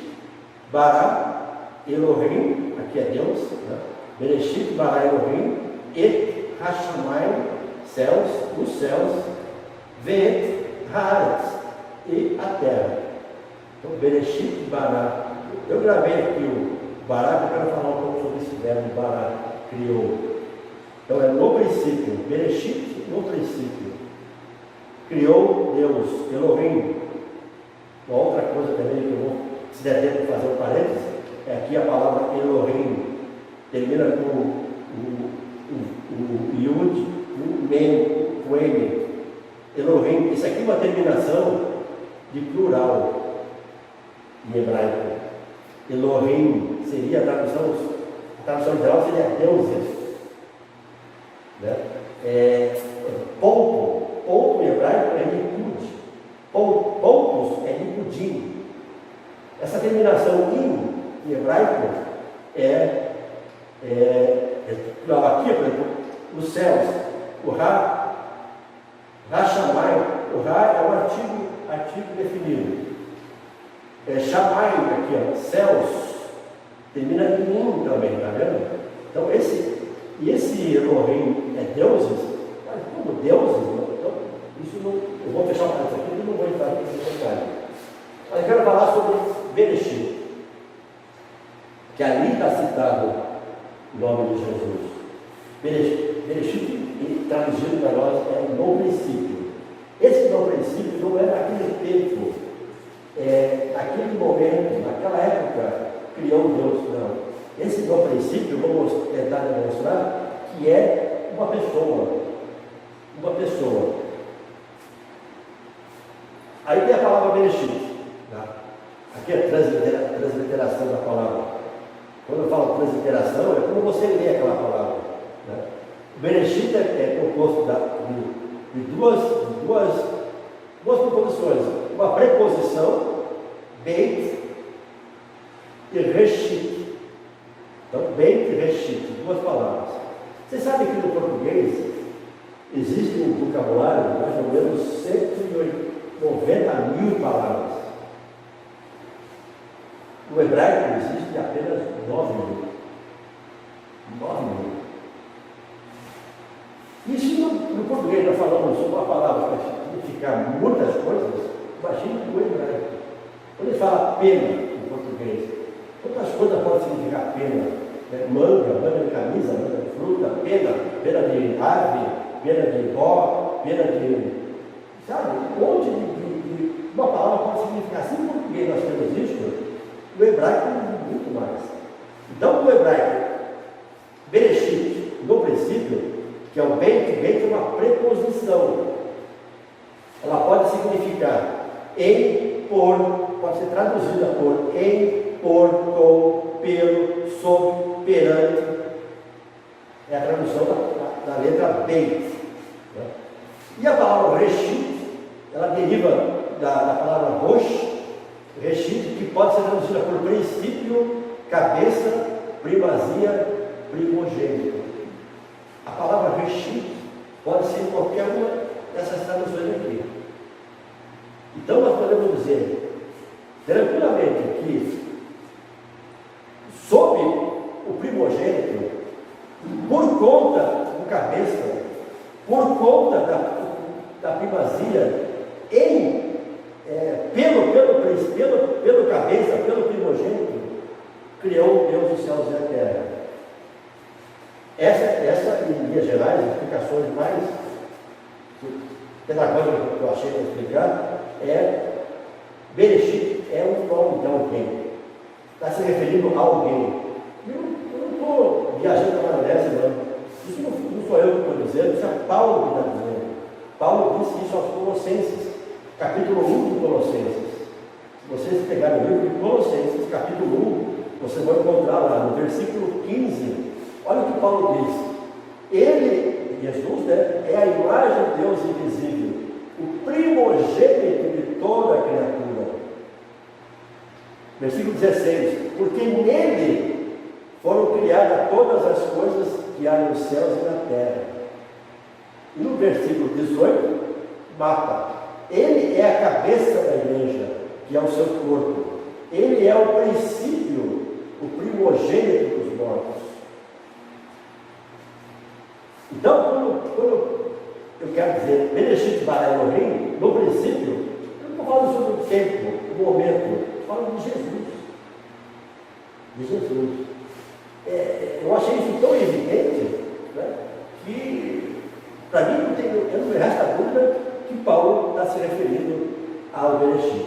Bara, Elohim, aqui é Deus, né? Bereshit, Bara, Elohim, Et Hashamayim, céus, os céus, Ve, Haaretz, e a terra. Então Bereshit, Bara. Eu gravei aqui o Bara, eu quero falar um pouco sobre esse verbo Bara, criou. Então é no princípio, Bereshit, no princípio. Criou Deus, Elohim. Uma outra coisa também que eu vou, se der tempo de fazer um parênteses, é aqui a palavra Elohim. Termina com o Yud, o Mem, o M. Elohim. Isso aqui é uma terminação de plural em hebraico. Elohim seria a tradução geral seria deuses. Né? Ponto em hebraico é likud. Pontos é likudim. Essa terminação em hebraico aqui, por exemplo, os céus, o Hashamai, o Ra é um artigo definido. Shamai, aqui, ó, céus, termina em mim também, tá vendo? Então esse Elohim é deuses, mas como deuses, então, isso não, eu vou fechar o caso aqui e não vou entrar nesse detalhe. Mas eu quero falar sobre Bereshit, que ali está citado o nome de Jesus. Bereshit, traduzido para nós, é no princípio. Esse no princípio não é naquele tempo, naquele momento, naquela época, criou Deus, não. Esse no princípio, eu vou tentar demonstrar que é uma pessoa. Uma pessoa. Aí tem a palavra Bereshit. Tá? Aqui é a transliteração da palavra. Quando eu falo transliteração, é como você lê aquela palavra. Né? O Bereshit é composto de duas preposições. Uma preposição, Beit e Reshit. Então, Beit e Reshit, duas palavras. Você sabe que no português existe um vocabulário de mais ou menos 190 mil palavras. No hebraico existe apenas 9 mil. 9 mil. E se no português nós falamos sobre uma palavra para significar muitas coisas, imagine no hebraico. Quando ele fala pena em português, quantas coisas pode significar pena? Manga de camisa, manga de fruta, pena de ave, pena de pó, pena de... Sabe? Um monte de uma palavra pode significar. Se em português nós temos isso, no hebraico muito mais. Então, no hebraico, Bereshit, no princípio, que é o Beit é uma preposição. Ela pode significar em, por, pode ser traduzida por em, por, com, pelo, sob, perante. É a tradução da letra Beit. Né? E a palavra Reshit, ela deriva da palavra Rosh, Reshit, que pode ser traduzida por princípio, cabeça, primazia, primogênito. A palavra Reshit pode ser em qualquer uma dessas traduções aqui. Então nós podemos dizer tranquilamente que sob o primogênito, por conta do cabeça, por conta da primazia, pelo cabeça, pelo primogênito, criou Deus os céus e a terra. Essa em linhas gerais, explicações mais pedagógicas que eu achei para explicar, Bereshit é um nome de alguém. Está se referindo a alguém. Eu não estou viajando para a maionese, não. Isso não sou eu que estou dizendo, isso é Paulo que está dizendo. Paulo disse isso aos Colossenses, capítulo 1 de Colossenses. Se vocês pegarem o livro de Colossenses, capítulo 1, vocês vão encontrar lá no versículo 15. Olha o que Paulo diz. Ele, Jesus, né, é a imagem de Deus invisível, o primogênito de toda a criatura. Versículo 16. Porque nele foram criadas todas as coisas que há nos céus e na terra. E no versículo 18, mata. Ele é a cabeça da igreja, que é o seu corpo. Ele é o princípio, o primogênito dos mortos. Então, quando eu quero dizer Bereshit bara Elohim, no princípio, eu não estou falando sobre o tempo, o momento, estou falando de Jesus. De Jesus. Eu achei isso tão evidente, né, que para mim não me resta dúvida que Paulo está se referindo ao Bereshit.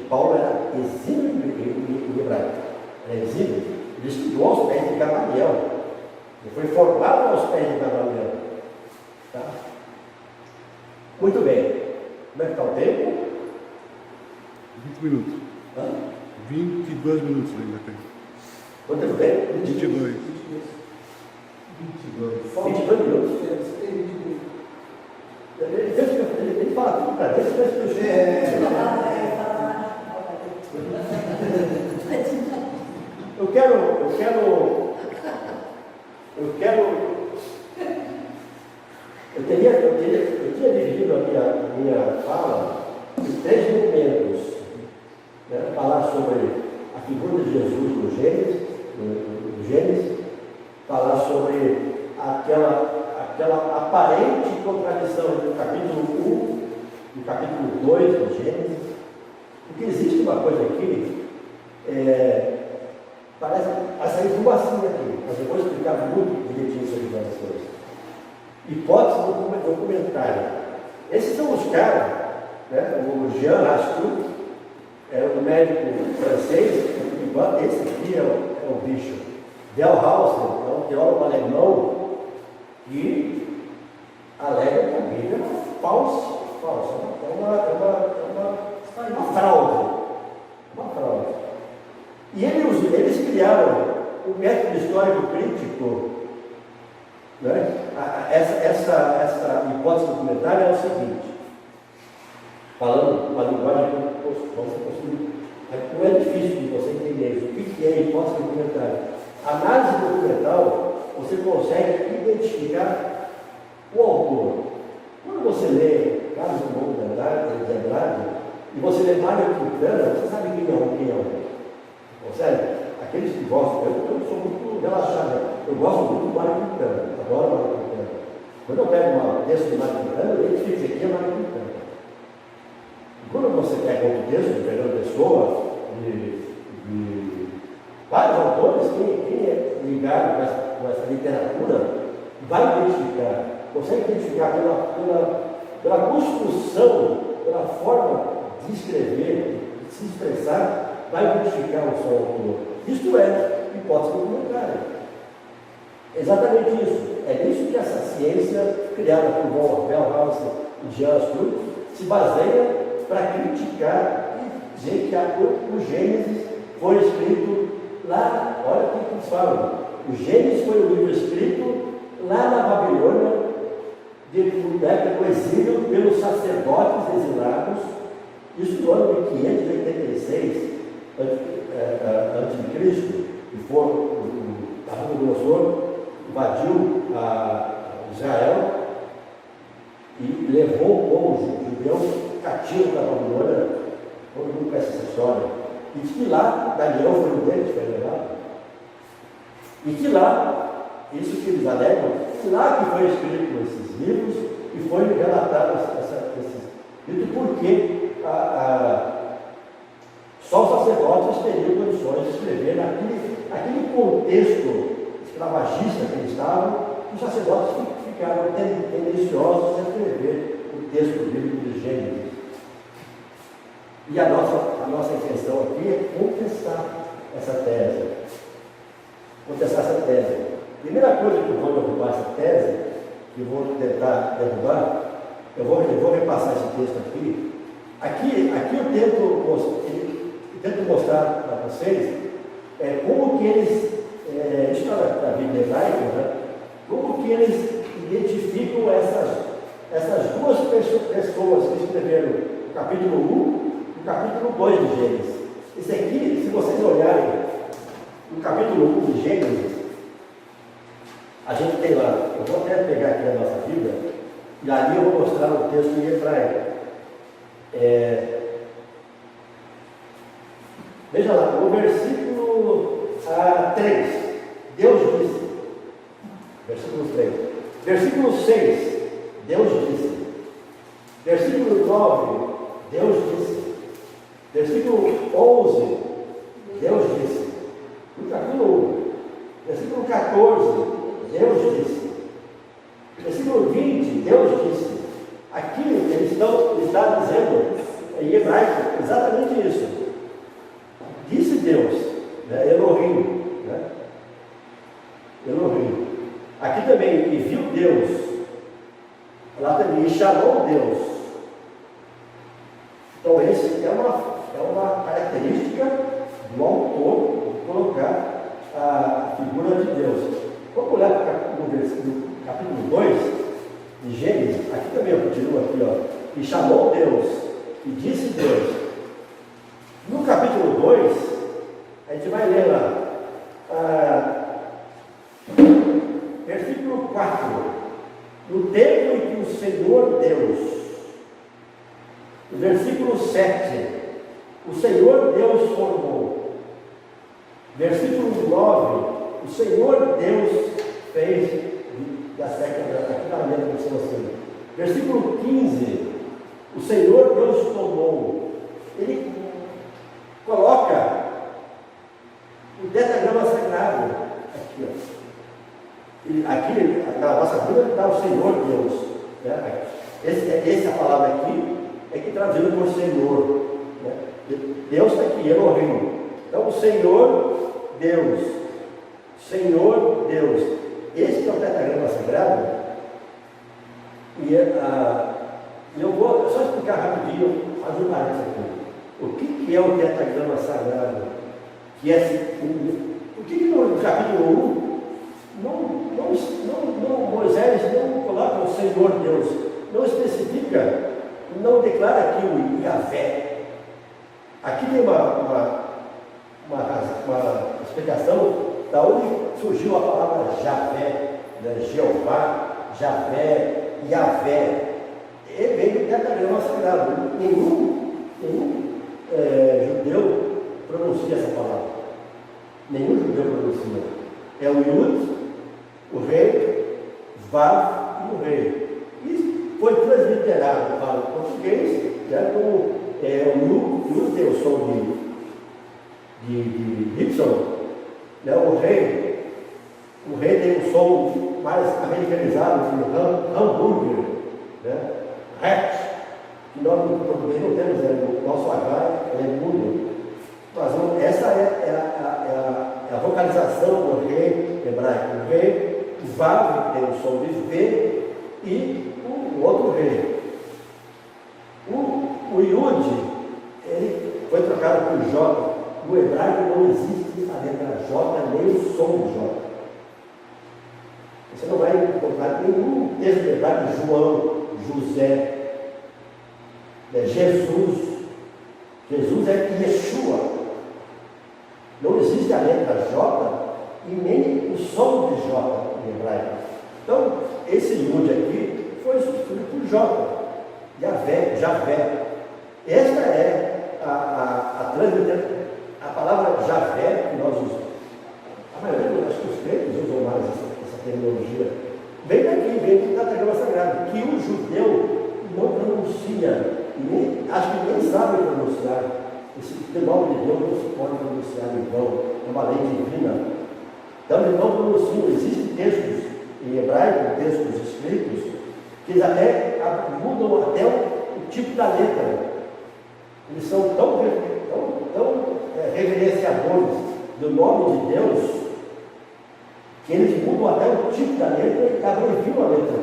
Paulo era exímio em hebraico, era exímio, ele estudou aos pés de Gamaliel, ele foi formado aos pés de Gamaliel. Tá? Muito bem, como é que está o tempo? 20 minutos. Hã? 22 minutos ainda tem. Quanto tempo? 22. 22 minutos. Ele fala tudo para Deus, eu tinha dividido a minha fala em 3 momentos, né? Falar sobre a figura de Jesus no Gênesis, falar sobre aquela aparente contradição entre o capítulo 1 e o capítulo 2 do Gênesis, porque existe uma coisa aqui, parece a sair fumacinha aqui, mas eu vou explicar muito direitinho sobre as coisas. Hipótese do documentário. Esses são os caras, né? O Jean Rastout, um médico francês, esse aqui é o bicho. Wellhausen é um teólogo alemão que alega que a Bíblia é falsa, é uma fraude. Uma fraude. E eles criaram o método histórico crítico, né? Essa hipótese documentária é o seguinte, falando uma linguagem que você conseguir, não é difícil de você entender isso. O que é hipótese documentária? A análise documental, você consegue identificar o autor. Quando você lê Carlos Drummond de Andrade e você lê Mário Quintana, você sabe quem é o consegue? Aqueles que gostam, eu sou muito relaxado, eu gosto muito do Mário Quintana, adoro Mário Quintana. Quando eu pego um texto de Mário Quintana, eu identifico que aqui é Mário Quintana. E quando você pega outro texto de Fernando Pessoa, de vários autores, quem é ligado com essa literatura, vai identificar, consegue identificar pela construção, pela forma de escrever, de se expressar, vai identificar o seu autor. Isto é hipótese documentária. Exatamente isso. É nisso que essa ciência, criada por von Wellhausen e Jean Rastout, se baseia para criticar e dizer que o Gênesis foi escrito lá, olha o que eles falam, o Gênesis foi um livro escrito lá na Babilônia, na época do exílio, pelos sacerdotes exilados, isso no ano de 586 a.C., e Nabucodonosor invadiu Israel e levou o povo judeu cativo para a Babilônia. Todo mundo conhece essa história. E que lá, Daniel foi um deles, foi levado. E que lá, isso que eles alegam, que lá que foi escrito esses livros e foi relatado esses livros, porque sacerdotes teriam condições de escrever naquele contexto escravagista que eles estavam, os sacerdotes ficaram tendenciosos a escrever o texto bíblico de Gênesis. E a nossa intenção aqui é contestar essa tese. Primeira coisa que eu vou derrubar essa tese, que eu vou tentar derrubar, eu vou repassar esse texto aqui. Aqui eu tento mostrar para vocês como que eles, isso da Bíblia hebraica, né? Como que eles identificam essas duas pessoas que escreveram o capítulo 1 e o capítulo 2 de Gênesis. Esse aqui, se vocês olharem no capítulo 1 de Gênesis, a gente tem lá, eu vou até pegar aqui a nossa Bíblia, e ali eu vou mostrar o texto em hebraico. Veja lá, no versículo 3, Deus disse, versículo 3, versículo 6, Deus disse, versículo 9, Deus disse, versículo 11, Deus disse, no capítulo 1, versículo 14, Deus disse, versículo 20, Deus disse. Aqui eles estão dizendo em hebraico exatamente isso. Disse Deus, né? Elohim, né? Elohim. Aqui também, e viu Deus. Lá também, e chamou Deus. Então, essa é uma característica do autor de colocar a figura de Deus. Vamos olhar para o capítulo 2 de Gênesis. Aqui também eu continuo aqui, ó. E chamou Deus, e disse Deus. No capítulo 2, a gente vai ler lá, versículo 4. No tempo em que o Senhor Deus, no versículo 7, o Senhor Deus formou. Versículo 9, o Senhor Deus fez da seca, aqui na maneira que você assim. Versículo 15, o Senhor Deus tomou. Ele coloca o tetragrama sagrado aqui, ó. Aqui na nossa Bíblia está o Senhor Deus, né? Essa palavra aqui é que traduzido por Senhor, né? Deus está aqui, Elohim. Então o Senhor Deus, Senhor Deus, esse é o tetragrama sagrado. E eu vou só explicar rapidinho, fazer um parênteses aqui. O que é o tetragrama sagrado? Por que no capítulo 1 Moisés não coloca o Senhor Deus, não especifica, não declara aqui o Yahvé? Aqui tem uma explicação da onde surgiu a palavra Javé, né? Jeová, Javé, Yahvé. Ele vem do tetragrama sagrado. Nenhum judeu pronuncia essa palavra. Nenhum judeu pronuncia. É o Yud, o rei, Vav e o rei. Isso foi transliterado para o português, né, como o Yud tem o som de Y, né, o rei tem um som mais americanizado, de hambúrguer, né, hat, que nós no português não temos, o nosso H é mudo. Mas essa é a vocalização do rei hebraico. O rei Vav tem o som de V e o outro rei. O Yud, ele foi trocado por J. No hebraico não existe a letra J, nem o som de J. Você não vai encontrar nenhum texto hebraico de João, José, Jesus. Jesus é Yeshua. Não existe a letra J e nem o som de J em hebraico. Então, esse Yud aqui foi substituído por J, Javé. Esta é a palavra Javé que nós usamos. A maioria dos crentes usam mais essa terminologia. Vem daqui, vem do tetragrama sagrado, que o judeu não pronuncia, acho que nem sabe pronunciar. Esse nome de Deus não se pode pronunciar em vão, é uma lei divina. Então, eles não pronunciam. Existem textos em hebraico, textos escritos, que eles até mudam até o tipo da letra. Eles são tão reverenciadores do nome de Deus, que eles mudam até o tipo da letra e abreviam a letra.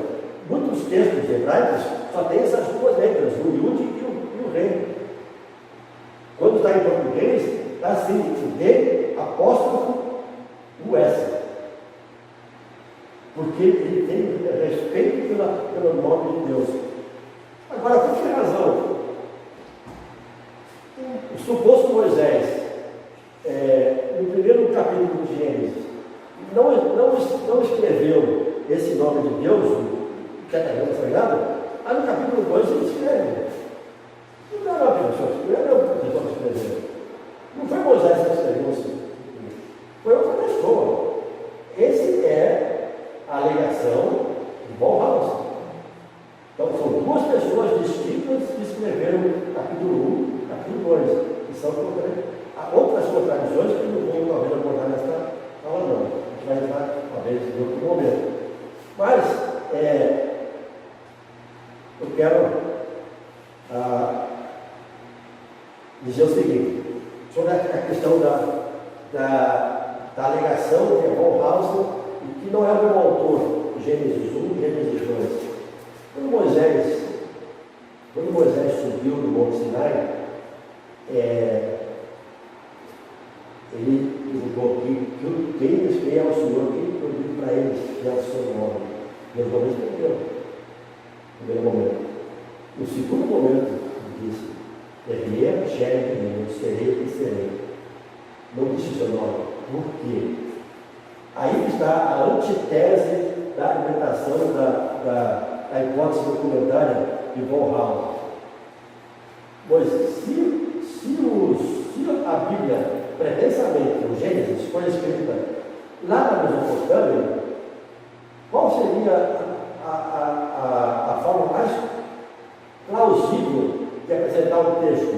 Muitos textos hebraicos só tem essas duas letras, o Yud e o Rei. Quando está em português, está assim, o D, apóstrofo, o S. Porque ele tem respeito pelo nome de Deus. Agora, por que razão? O suposto Moisés, no primeiro capítulo de Gênesis, não escreveu esse nome de Deus, que é sagrado, aí no capítulo 2 ele escreve. Não era uma pessoa que escreveu. Não foi Moisés que escreveu isso. Foi outra pessoa. Essa é a alegação de Bauhaus. Então são duas pessoas distintas que escreveram capítulo 1 e capítulo 2. Que são outras contradições que não vou talvez abordar nesta aula não. A gente vai entrar talvez em outro momento. Mas eu quero dizer o seguinte, sobre a questão da alegação de Bauhaus, que não é o mesmo autor, Gênesis 1 e Gênesis 2. Quando Moisés subiu do Monte Sinai, ele divulgou que quem respeita ao Senhor, quem produz para eles, que é o seu nome. Deus não respondeu. No primeiro momento. No segundo momento, ele disse: serei e serei. Não disse o seu nome. Por quê? Aí está a antitese da argumentação da hipótese documentária de Bauhaus. Pois se a Bíblia, pretensamente, o Gênesis, foi escrita lá na Mesopotâmia, qual seria a forma mais plausível de apresentar o texto?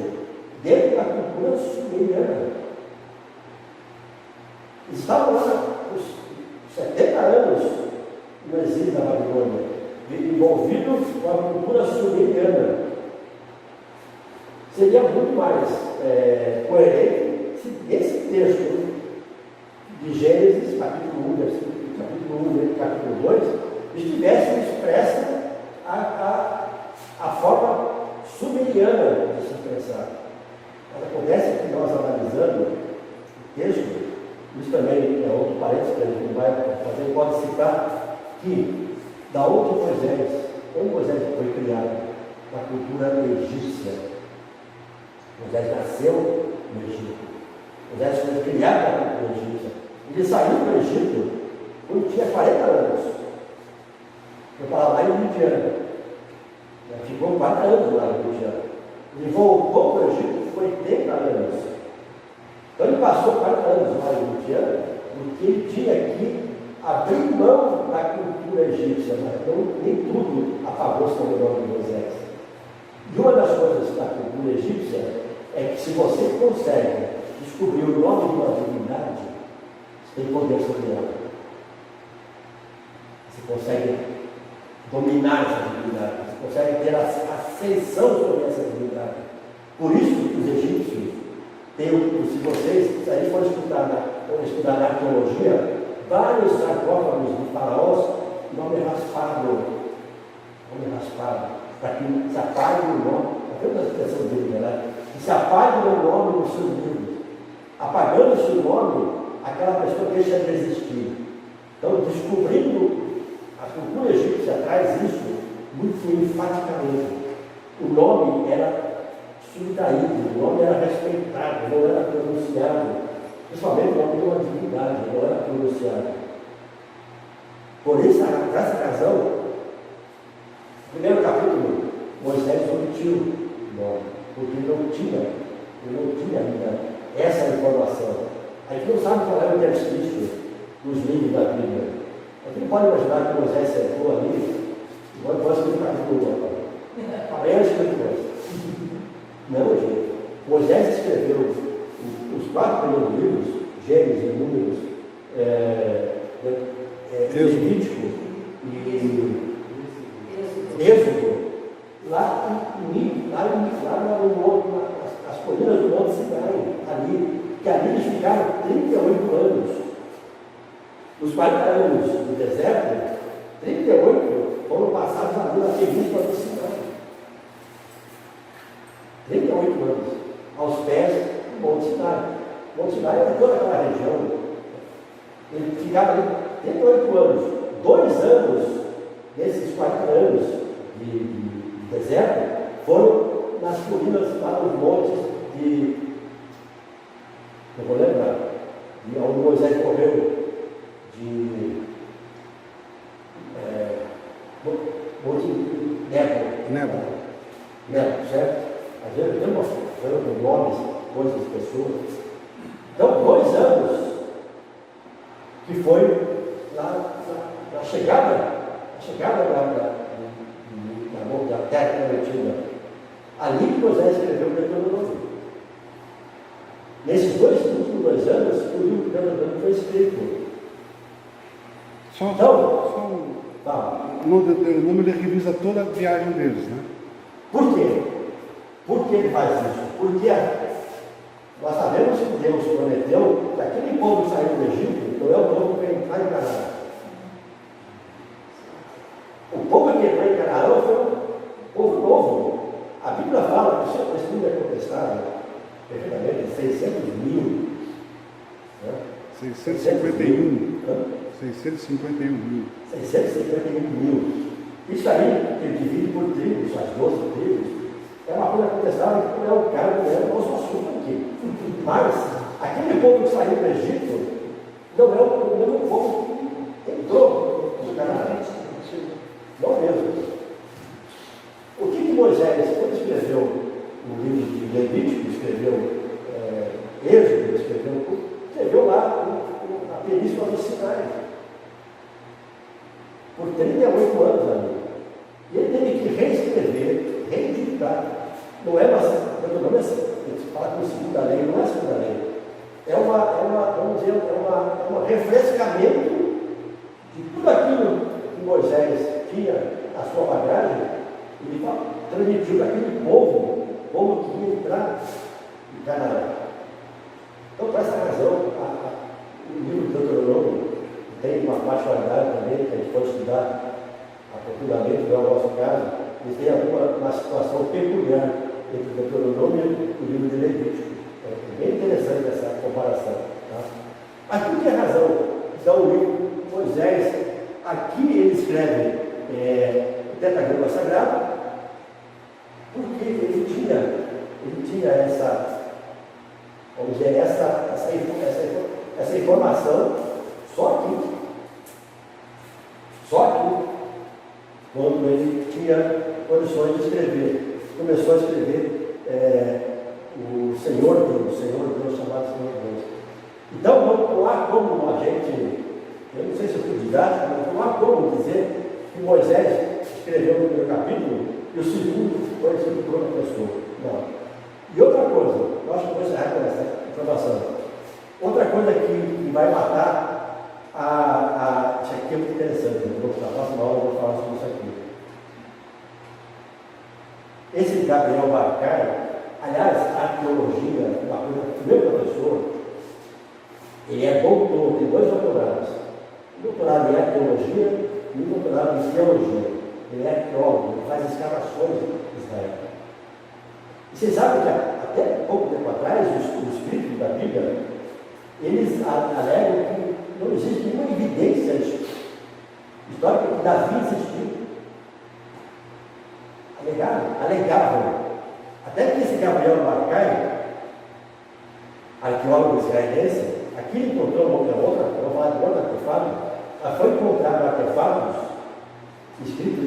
Dentro da cultura sumeriana. Estavam lá os 70 anos no exílio da Babilônia, envolvidos com a cultura sumeriana. Seria muito mais coerente se esse texto de Gênesis, capítulo 1 e capítulo 2, estivesse expressa a forma sumeriana de se expressar. Mas acontece que nós, analisando o texto, isso também é outro parênteses que a gente vai fazer, pode citar que, da onde Moisés, como Moisés foi criado na cultura egípcia, Moisés nasceu no Egito. Moisés foi criado na cultura egípcia. Ele saiu do Egito quando tinha 40 anos. Foi para lá em Midian. Ficou 40 anos lá em Midian. Ele voltou para o Egito com 80 anos. Então ele passou 40 anos lá em Midian, porque ele tinha que abrir mão da cultura egípcia, mas nem tudo apagou-se no nome de Moisés. E uma das coisas da cultura egípcia é que se você consegue descobrir o nome de uma divindade, você tem poder sobre ela. Você consegue dominar essa divindade, você consegue ter ascensão sobre essa divindade. Por isso que os egípcios têm, se vocês aí forem estudar na arqueologia, vários sarcófagos de faraós, nome raspado, para que se apague o nome, até uma expressão dele, né? Que se apague o nome dos seus livros. Apagando-se o nome, aquela pessoa deixa de existir. Então, descobrindo, a cultura egípcia traz isso muito enfaticamente. O nome era subtraído, o nome era respeitado, não era pronunciado. Principalmente o nome de uma divindade, não era pronunciado. Por essa razão, no primeiro capítulo, Moisés omitiu o nome, porque ele não tinha ainda essa informação. A gente não sabe qual é o interstício dos livros da Bíblia. A gente pode imaginar que Moisés sentou ali, igual pode ser no capítulo 1. Amanhã eu explico mais. Não, gente. Moisés escreveu os 4 primeiros livros, Gênesis e Números, Levítico e Êxodo, lá nas colinas do Monte Sinai, que ali eles ficaram 38 anos. Os 40 anos do deserto, 38 foram passados ali na península do Sinai. 38 anos, aos pés do Monte Sinai. O Monte Sinai era toda aquela região. Ele ficava ali 38 anos. 2 anos desses 40 anos de deserto foram nas colinas, lá nos montes não vou lembrar, de onde Moisés correu, de Monte Nebo, certo? Às vezes eu tenho mostrando nomes, coisas, pessoas. Então, 2 anos que foi na chegada da terra prometida. Ali que Moisés escreveu o Deuteronômio. Nesses últimos 2 anos, o livro do Deuteronômio foi escrito. No Deuteronômio ele revisa toda a viagem deles, né? Por quê? Por que ele faz isso? Porque nós sabemos que Deus prometeu que aquele povo que saiu do Egito não é o povo que vai entrar em Canaã. O povo que entrou em Canaã foi um povo novo. A Bíblia fala que o seu testemunho é contestado perfeitamente 600 mil. Né? 651. 651 mil. 651 mil. Isso aí, ele divide por tribos, as 12 tribos, é uma coisa contestável que não é o caso, não é o nosso assunto aqui. Mas, aquele povo que saiu do Egito, não é o mesmo povo que entrou no Canaã. Não mesmo. O que Moisés, quando escreveu o livro de Levítico, escreveu Êxodo, escreveu lá na península do Sinai, por 38 anos ali. E ele teve que reescrever, reeditar. Não é uma, não é, fala com segunda lei, não é segunda lei. Vamos dizer, é um refrescamento de tudo aquilo que Moisés tinha na sua bagagem. Ele transmitiu daquele povo que ia entrar em Canaã. Então, por essa razão, o livro do Deuteronômio tem uma particularidade também, que a gente pode estudar aprofundamento, não é o nosso caso, ele tem uma situação peculiar entre o Deuteronômio e o livro de Levítico. É bem interessante essa comparação. Tá? Mas por que razão? Então, o livro de Moisés, aqui ele escreve o Tetragrama Sagrado, porque ele tinha essa, vamos dizer, essa informação, só que quando ele tinha condições de escrever, começou a escrever o Senhor Deus, chamado Senhor Deus. Então, não há como a gente, eu não sei se eu fui didático, mas não há como dizer que Moisés escreveu o primeiro capítulo e o segundo foi escrito por outra pessoa. Não. E outra coisa, eu acho que vou encerrar com essa informação. Outra coisa que vai matar isso aqui é muito interessante, na próxima aula eu vou falar sobre isso aqui. Esse Gabriel Bacai, aliás, a arqueologia, uma coisa, o meu professor, ele é doutor, tem 2 doutorados. Um doutorado em arqueologia e um doutorado em teologia. Ele é arqueólogo, ele faz escavações em Israel. E vocês sabem que até pouco tempo atrás, os escritos da Bíblia, eles alegam que não existe nenhuma evidência histórica que Davi existiu. Alegavam. Até que esse Gabriel Bacai, arqueólogo israelense, aqui ele encontrou outra artefato, foi encontrado artefatos escrita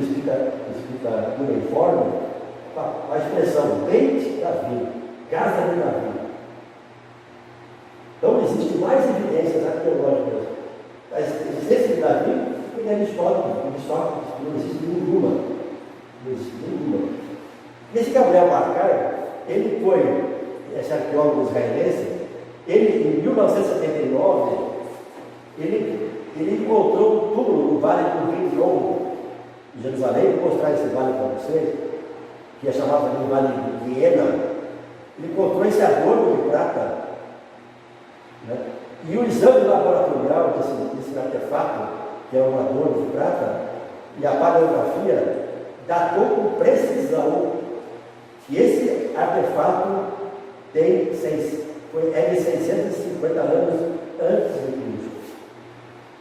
uniforme, a expressão Beit Davi, casa de Davi. Então existem mais evidências arqueológicas da existência de Davi do que Aristóteles. Não existe nenhuma. Esse Gabriel Bacai, ele foi esse arqueólogo israelense, ele, em 1979, ele encontrou um túmulo no Vale do Rio de Jerusalém. Vou mostrar esse vale para vocês, que é chamado de Vale de Viena. Ele encontrou esse adorno de prata, né? E o exame laboratorial desse artefato, que é um adorno de prata, e a paleografia datou com precisão que esse artefato é de 650 anos antes de Cristo.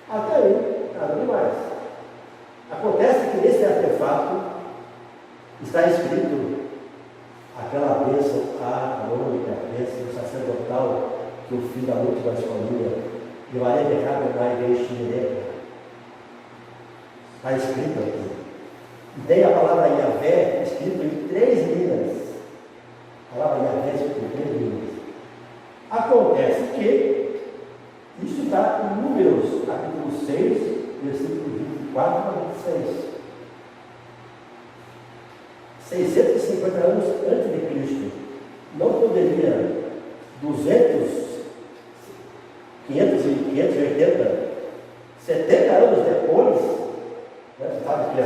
Até aí, nada demais. Acontece que nesse artefato está escrito aquela bênção arônica, a bênção sacerdotal que o filho da última escolhia, e o Arebe Rabenai Deixireka. Está escrito aqui. E tem a palavra Yahvé escrito em 3 linhas. A palavra Yahvé escrito em 3 linhas. Acontece que isso está em Números, capítulo 6, versículo 24 a 26. 650 anos antes de Cristo. Não poderia 580, 70 anos depois, né? Você sabe que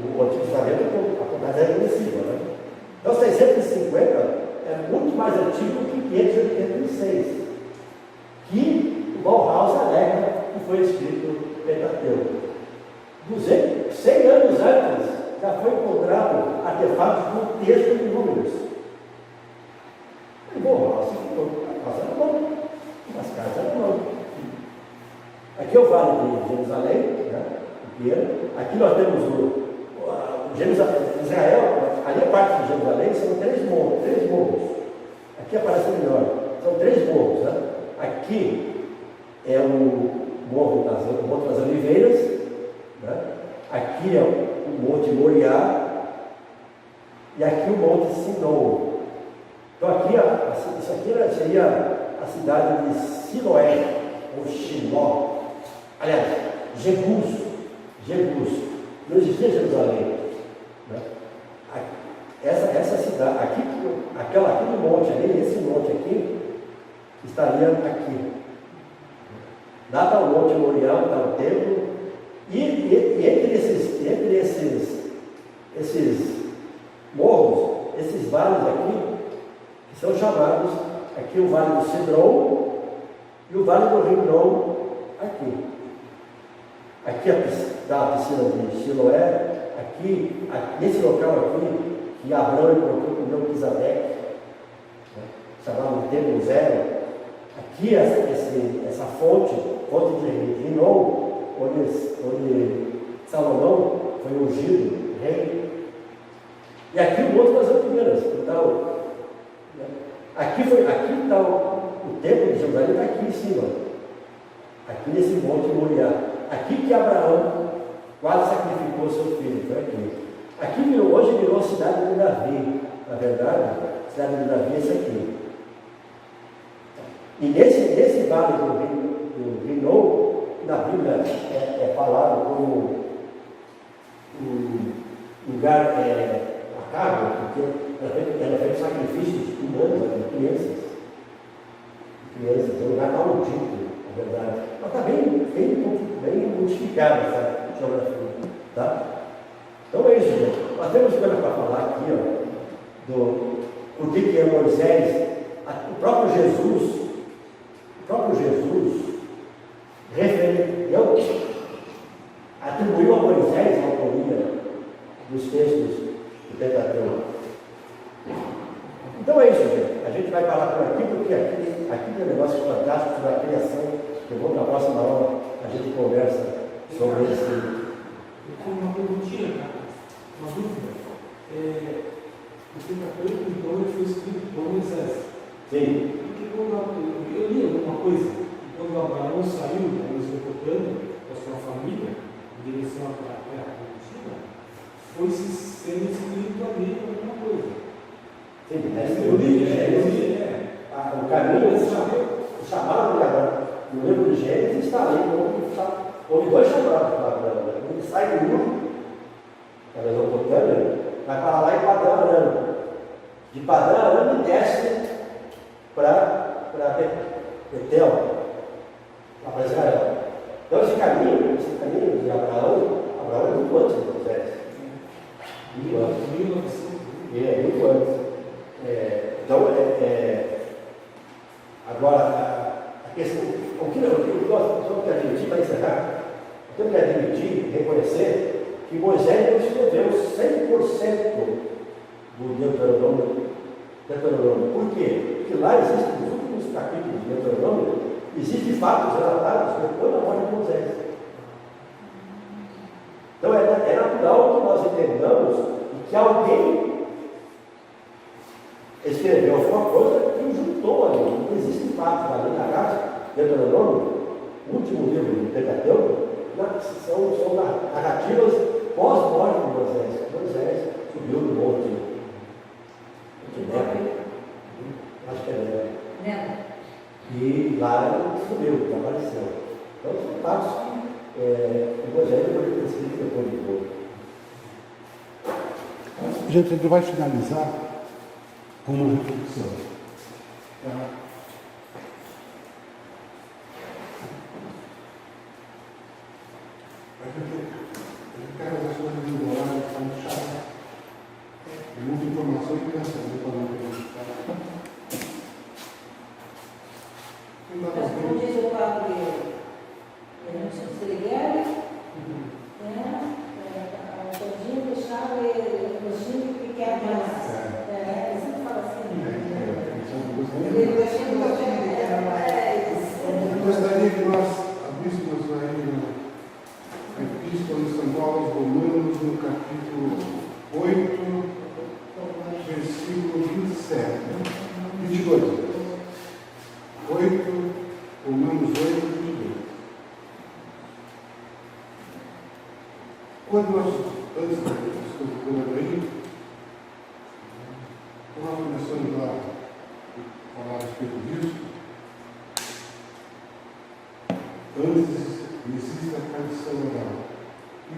o Antigo Testamento acontece reconhecível, né? Então 650 é muito mais antigo que 586, que o Bauhaus alega que foi escrito o Pentateuco. 100 anos antes já foi encontrado artefatos no texto de Números. E Bauhaus ficou fazendo mão, as casas eram mão. Aqui é o Vale de Jerusalém, né? Aqui nós temos Israel, ali a parte de Jerusalém são 3 morros. Aqui aparece melhor, são 3 morros, né? Aqui é o Monte das Oliveiras, né? Aqui é o Monte Moriá e aqui o Monte Sinon. Então aqui, isso aqui seria a cidade de Siloé, ou Shiló. Aliás, Jebus. Não existia Jerusalém. Né? Essa cidade, aquele monte ali, esse monte aqui, estaria aqui. Lá está o Monte Moriá, está o templo, e entre esses morros, esses vales aqui, que são chamados, aqui o Vale do Cedron e o Vale do Rinom, aqui. Aqui está a piscina de Siloé, aqui, nesse local aqui, que Abraão encontrou com Melquisedeque, né, chamado de Templo Zero. Aqui essa fonte de Rinom, onde Salomão foi ungido rei. E aqui o Monte das Oliveiras. Então, né, aqui está o templo de Jerusalém, está aqui em cima. Aqui nesse Monte Moriá. Aqui que Abraão quase sacrificou seu filho, foi aqui. Aqui hoje virou a cidade de Davi. Na verdade, a cidade de Davi é essa aqui. E nesse vale do Rinom, na Bíblia é falado como um lugar macabro, porque era feito sacrifícios humanos de crianças. É um lugar maldito, na verdade. Mas está bem modificado essa geografia. Tá? Então é isso, gente. Nós temos coisa para falar aqui, ó, por que é Moisés, o próprio Jesus atribuiu a Moisés a autoria dos textos do Pentateuco. Então é isso, gente. A gente vai parar por aqui, porque aqui tem um negócio fantástico da criação. Eu vou para a próxima aula, a gente conversa sobre esse. Eu tenho uma perguntinha, cara, uma dúvida. O Pentateuco, então, ele foi escrito por Moisés. Sim. Porque eu li alguma coisa, quando Abraão saiu da Mesopotâmia com a sua família, em direção à terra prometida, foi sendo escrito ali alguma coisa. Sim, o livro de Gênesis, o caminho, o chamado de Abraão, no livro de Gênesis está ali, houve 2 chamados para Abraão. Ele sai do Ur, da Mesopotâmia, vai para lá em Padã Aram. De Padã Aram ele desce Betel, lá para Israel. Então esse caminho de Abraão é muito antes de Moisés. Muito antes. Muito antes. Então, agora, a questão, o que nós temos que admitir, para encerrar, temos que admitir, reconhecer, que Moisés não escreveu 100% do Deuteronômio. Por quê? Porque lá existem, nos últimos capítulos do Deuteronômio, existem fatos relatados depois da morte de Moisés. Então é natural que nós entendamos que alguém escreveu alguma coisa e juntou ali. Não existem fatos ali na casa, Deuteronômio, o último livro do Pentateuco, são narrativas pós-morte de Moisés. Moisés subiu do monte. Acho que é Nebo. E lá ele subiu, ele apareceu. Então são fatos que o Evangelho foi escrito depois de tudo. Gente, a gente vai finalizar com uma reflexão. A gente quer fazer as coisas no horário que estão chatas. Tem muita informação e pensa para não acreditar. Mas como diz o padre Serigueri, o Todinho deixava o que quer mais. Ele sempre fala assim. Ele Eu gostaria que nós abríssemos aí na Epístola de São Paulo aos Romanos, no capítulo 8, versículo 27. 22. 8, Romanos 8, 22. Quando nós, antes da estou aí, nós começamos a falar a respeito disso, antes existe a tradição oral.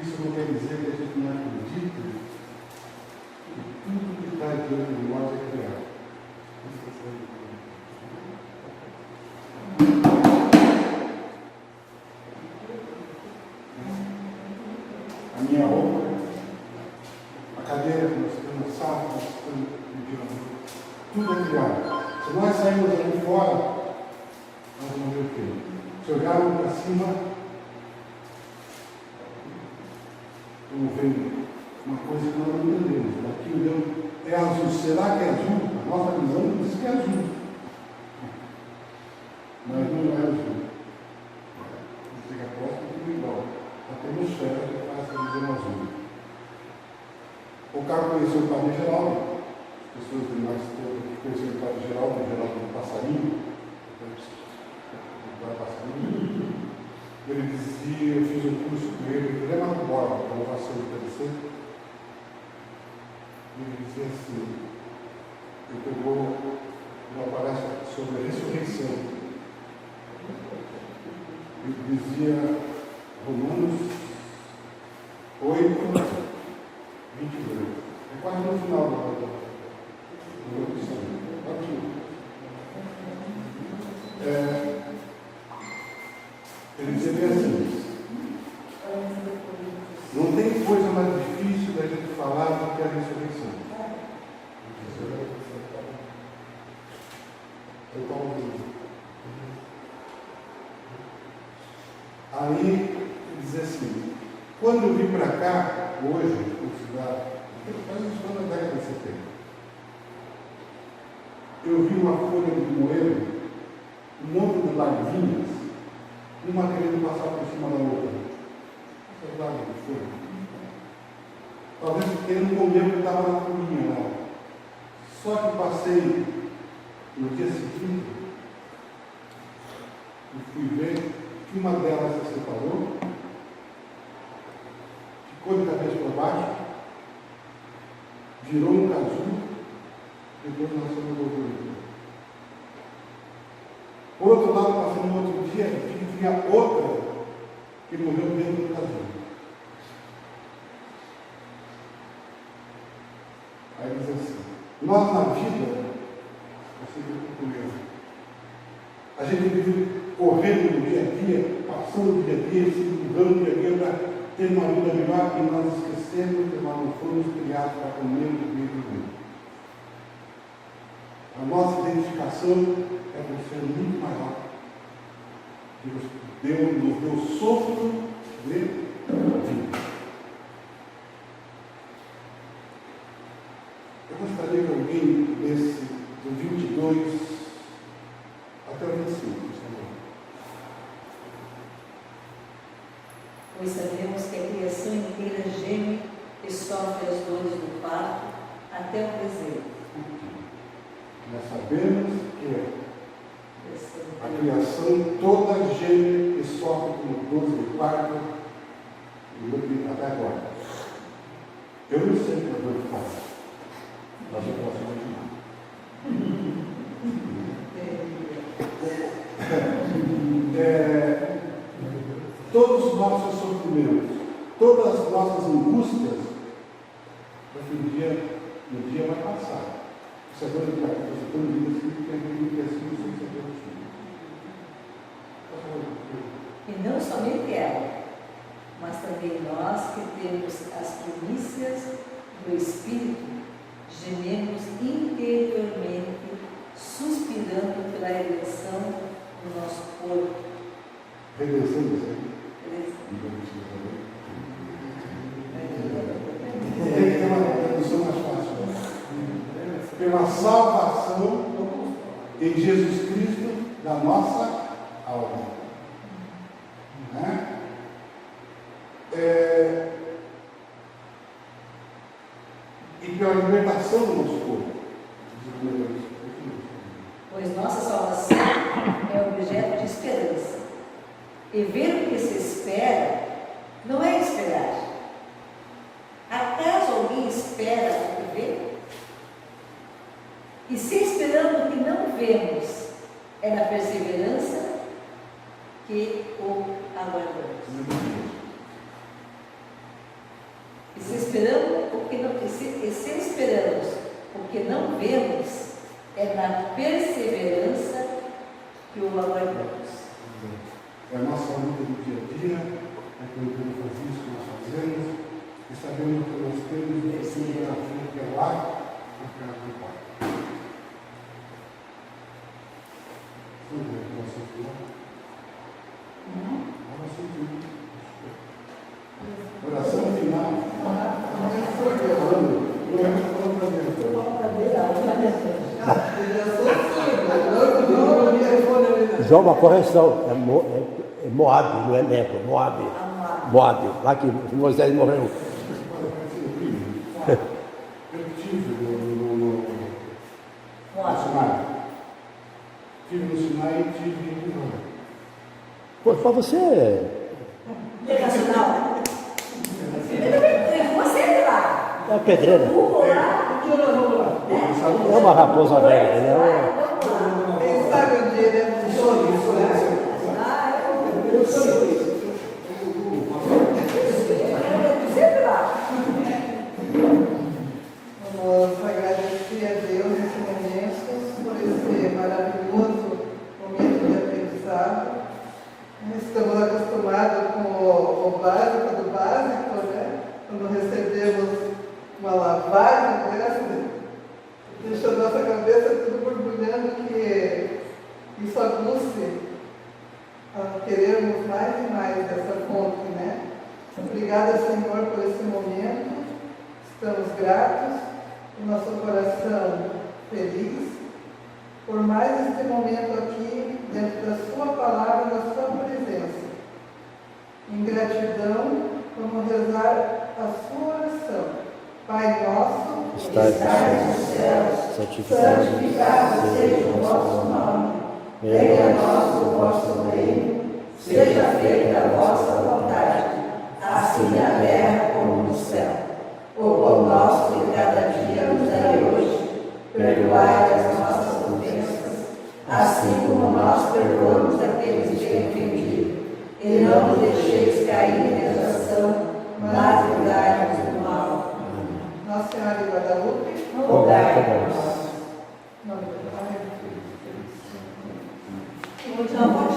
Isso não quer dizer que a gente não acredita que tudo que está diante de nós é criado. A minha roupa, a cadeira que nós estamos, a sala que nós estamos vivendo, tudo é criado. Se nós sairmos ali fora, nós vamos ver o quê? Se olharmos para cima, vamos ver uma coisa que nós não entendemos. Aquilo é azul. Será que é azul? A nossa visão diz que é azul. Mas não é azul. Chega próximo, tudo igual. Até no céu que faz essa visão azul. O cara conheceu o Padre Geraldo. As pessoas de mais tempo que conheceram o Padre Geraldo, o Geraldo do Passarinho. Ele dizia, eu fiz um curso com ele, ele é uma borda, uma inovação interessante. Ele dizia assim, ele pegou uma palestra sobre a ressurreição. Ele dizia, Romanos 8, 22. É quase no final da opção. Ele dizia bem assim, não tem coisa mais difícil da gente falar do que a ressurreição. Aí ele dizia assim, quando eu vim para cá, hoje, no cidade, faz isso na década de 70, eu vi uma folha de moeiro, um monte de larvinhas, uma querendo passar por cima da outra. Essas larvas de folha. Talvez querendo comer o que estava na folhinha lá. Só que passei no dia seguinte e fui ver que uma delas se separou, ficou de cabeça para baixo, virou um casulo, depois nasceu uma borboleta. Por outro lado, passando no outro dia, tinha outra que morreu dentro do casulo. Aí diz assim, nós na vida, eu sei que eu concluí, A gente vive correndo no dia a dia, passando o dia a dia, se mudando o dia a dia para ter uma vida melhor, e nós esquecemos que nós não fomos criados para comer o bem do mundo. A nossa identificação é por ser muito maior. Deus nos deu sopro de vida. Eu gostaria que alguém lesse do 22 até o 25, por favor. Pois sabemos que a criação inteira geme e sofre as dores do parto até o presente. Nós sabemos que a criação toda geme e sofre com dores de parto até agora. Eu não sei o que é dor de parto, mas eu posso imaginar. Todos os nossos sofrimentos, todas as nossas angústias, no dia vai passar. Isso é coisa que você tão linda assim, que é assim, sem saber o que. E não somente ela, mas também nós que temos as primícias do Espírito, gememos interiormente, suspirando pela redenção do nosso corpo. Redenção do Senhor. Tem que ter uma tradução mais fácil. Pela salvação em Jesus Cristo da nossa alma. Né? E pela libertação do nosso corpo. Pois nossa salvação é objeto de esperança. E ver o que se espera não é esperar. Acaso alguém espera o que vê? E se esperando o que não vemos, é na perseverança que o aguardamos. E se esperamos o que não vemos, é na perseverança que o aguardamos. É a nossa luta do dia a dia, é tentando fazer isso que nós fazemos, e sabendo que nós temos um destino na frente, que é lá na casa do Pai. Vamos ver a nossa final. Oração final. Só uma correção, é Moab, não é Nebo, Moab. Moab, lá que Moisés morreu. Eu tive no Sinai. Tive no Sinai e tive em Israel. Pô, para você. Internacional. Você é lá. É a pedreira. É uma raposa velha, né? Quem sabe o dia ele funcionou isso, né? Eu sou isso. Sempre lá. Vamos agradecer a Deus nesse momento, por esse maravilhoso momento de aprendizado. Estamos acostumados com o básico do básico, né? Quando recebemos uma lavagem dessa, deixa a nossa cabeça tudo borbulhando, que isso aguce a querermos mais e mais dessa fonte, né? Obrigada, Senhor, por esse momento. Estamos gratos, o nosso coração feliz, por mais este momento aqui, dentro da Sua palavra, da Sua presença. Em gratidão, vamos rezar a Sua oração. Pai nosso, que estás nos céus, santificado seja o vosso nome. Venha a nós o vosso reino, seja feita a vossa vontade, assim na terra como no céu. O pão nosso de cada dia nos dai hoje, perdoai as nossas ofensas, assim como nós perdoamos aqueles que têm ofendido. E não nos deixeis cair em tentação, mas livrai-nos do mal. Nossa Senhora de Guadalupe, rogai por nós. Em nome do Pai, do Filho e do Espírito Santo. continuar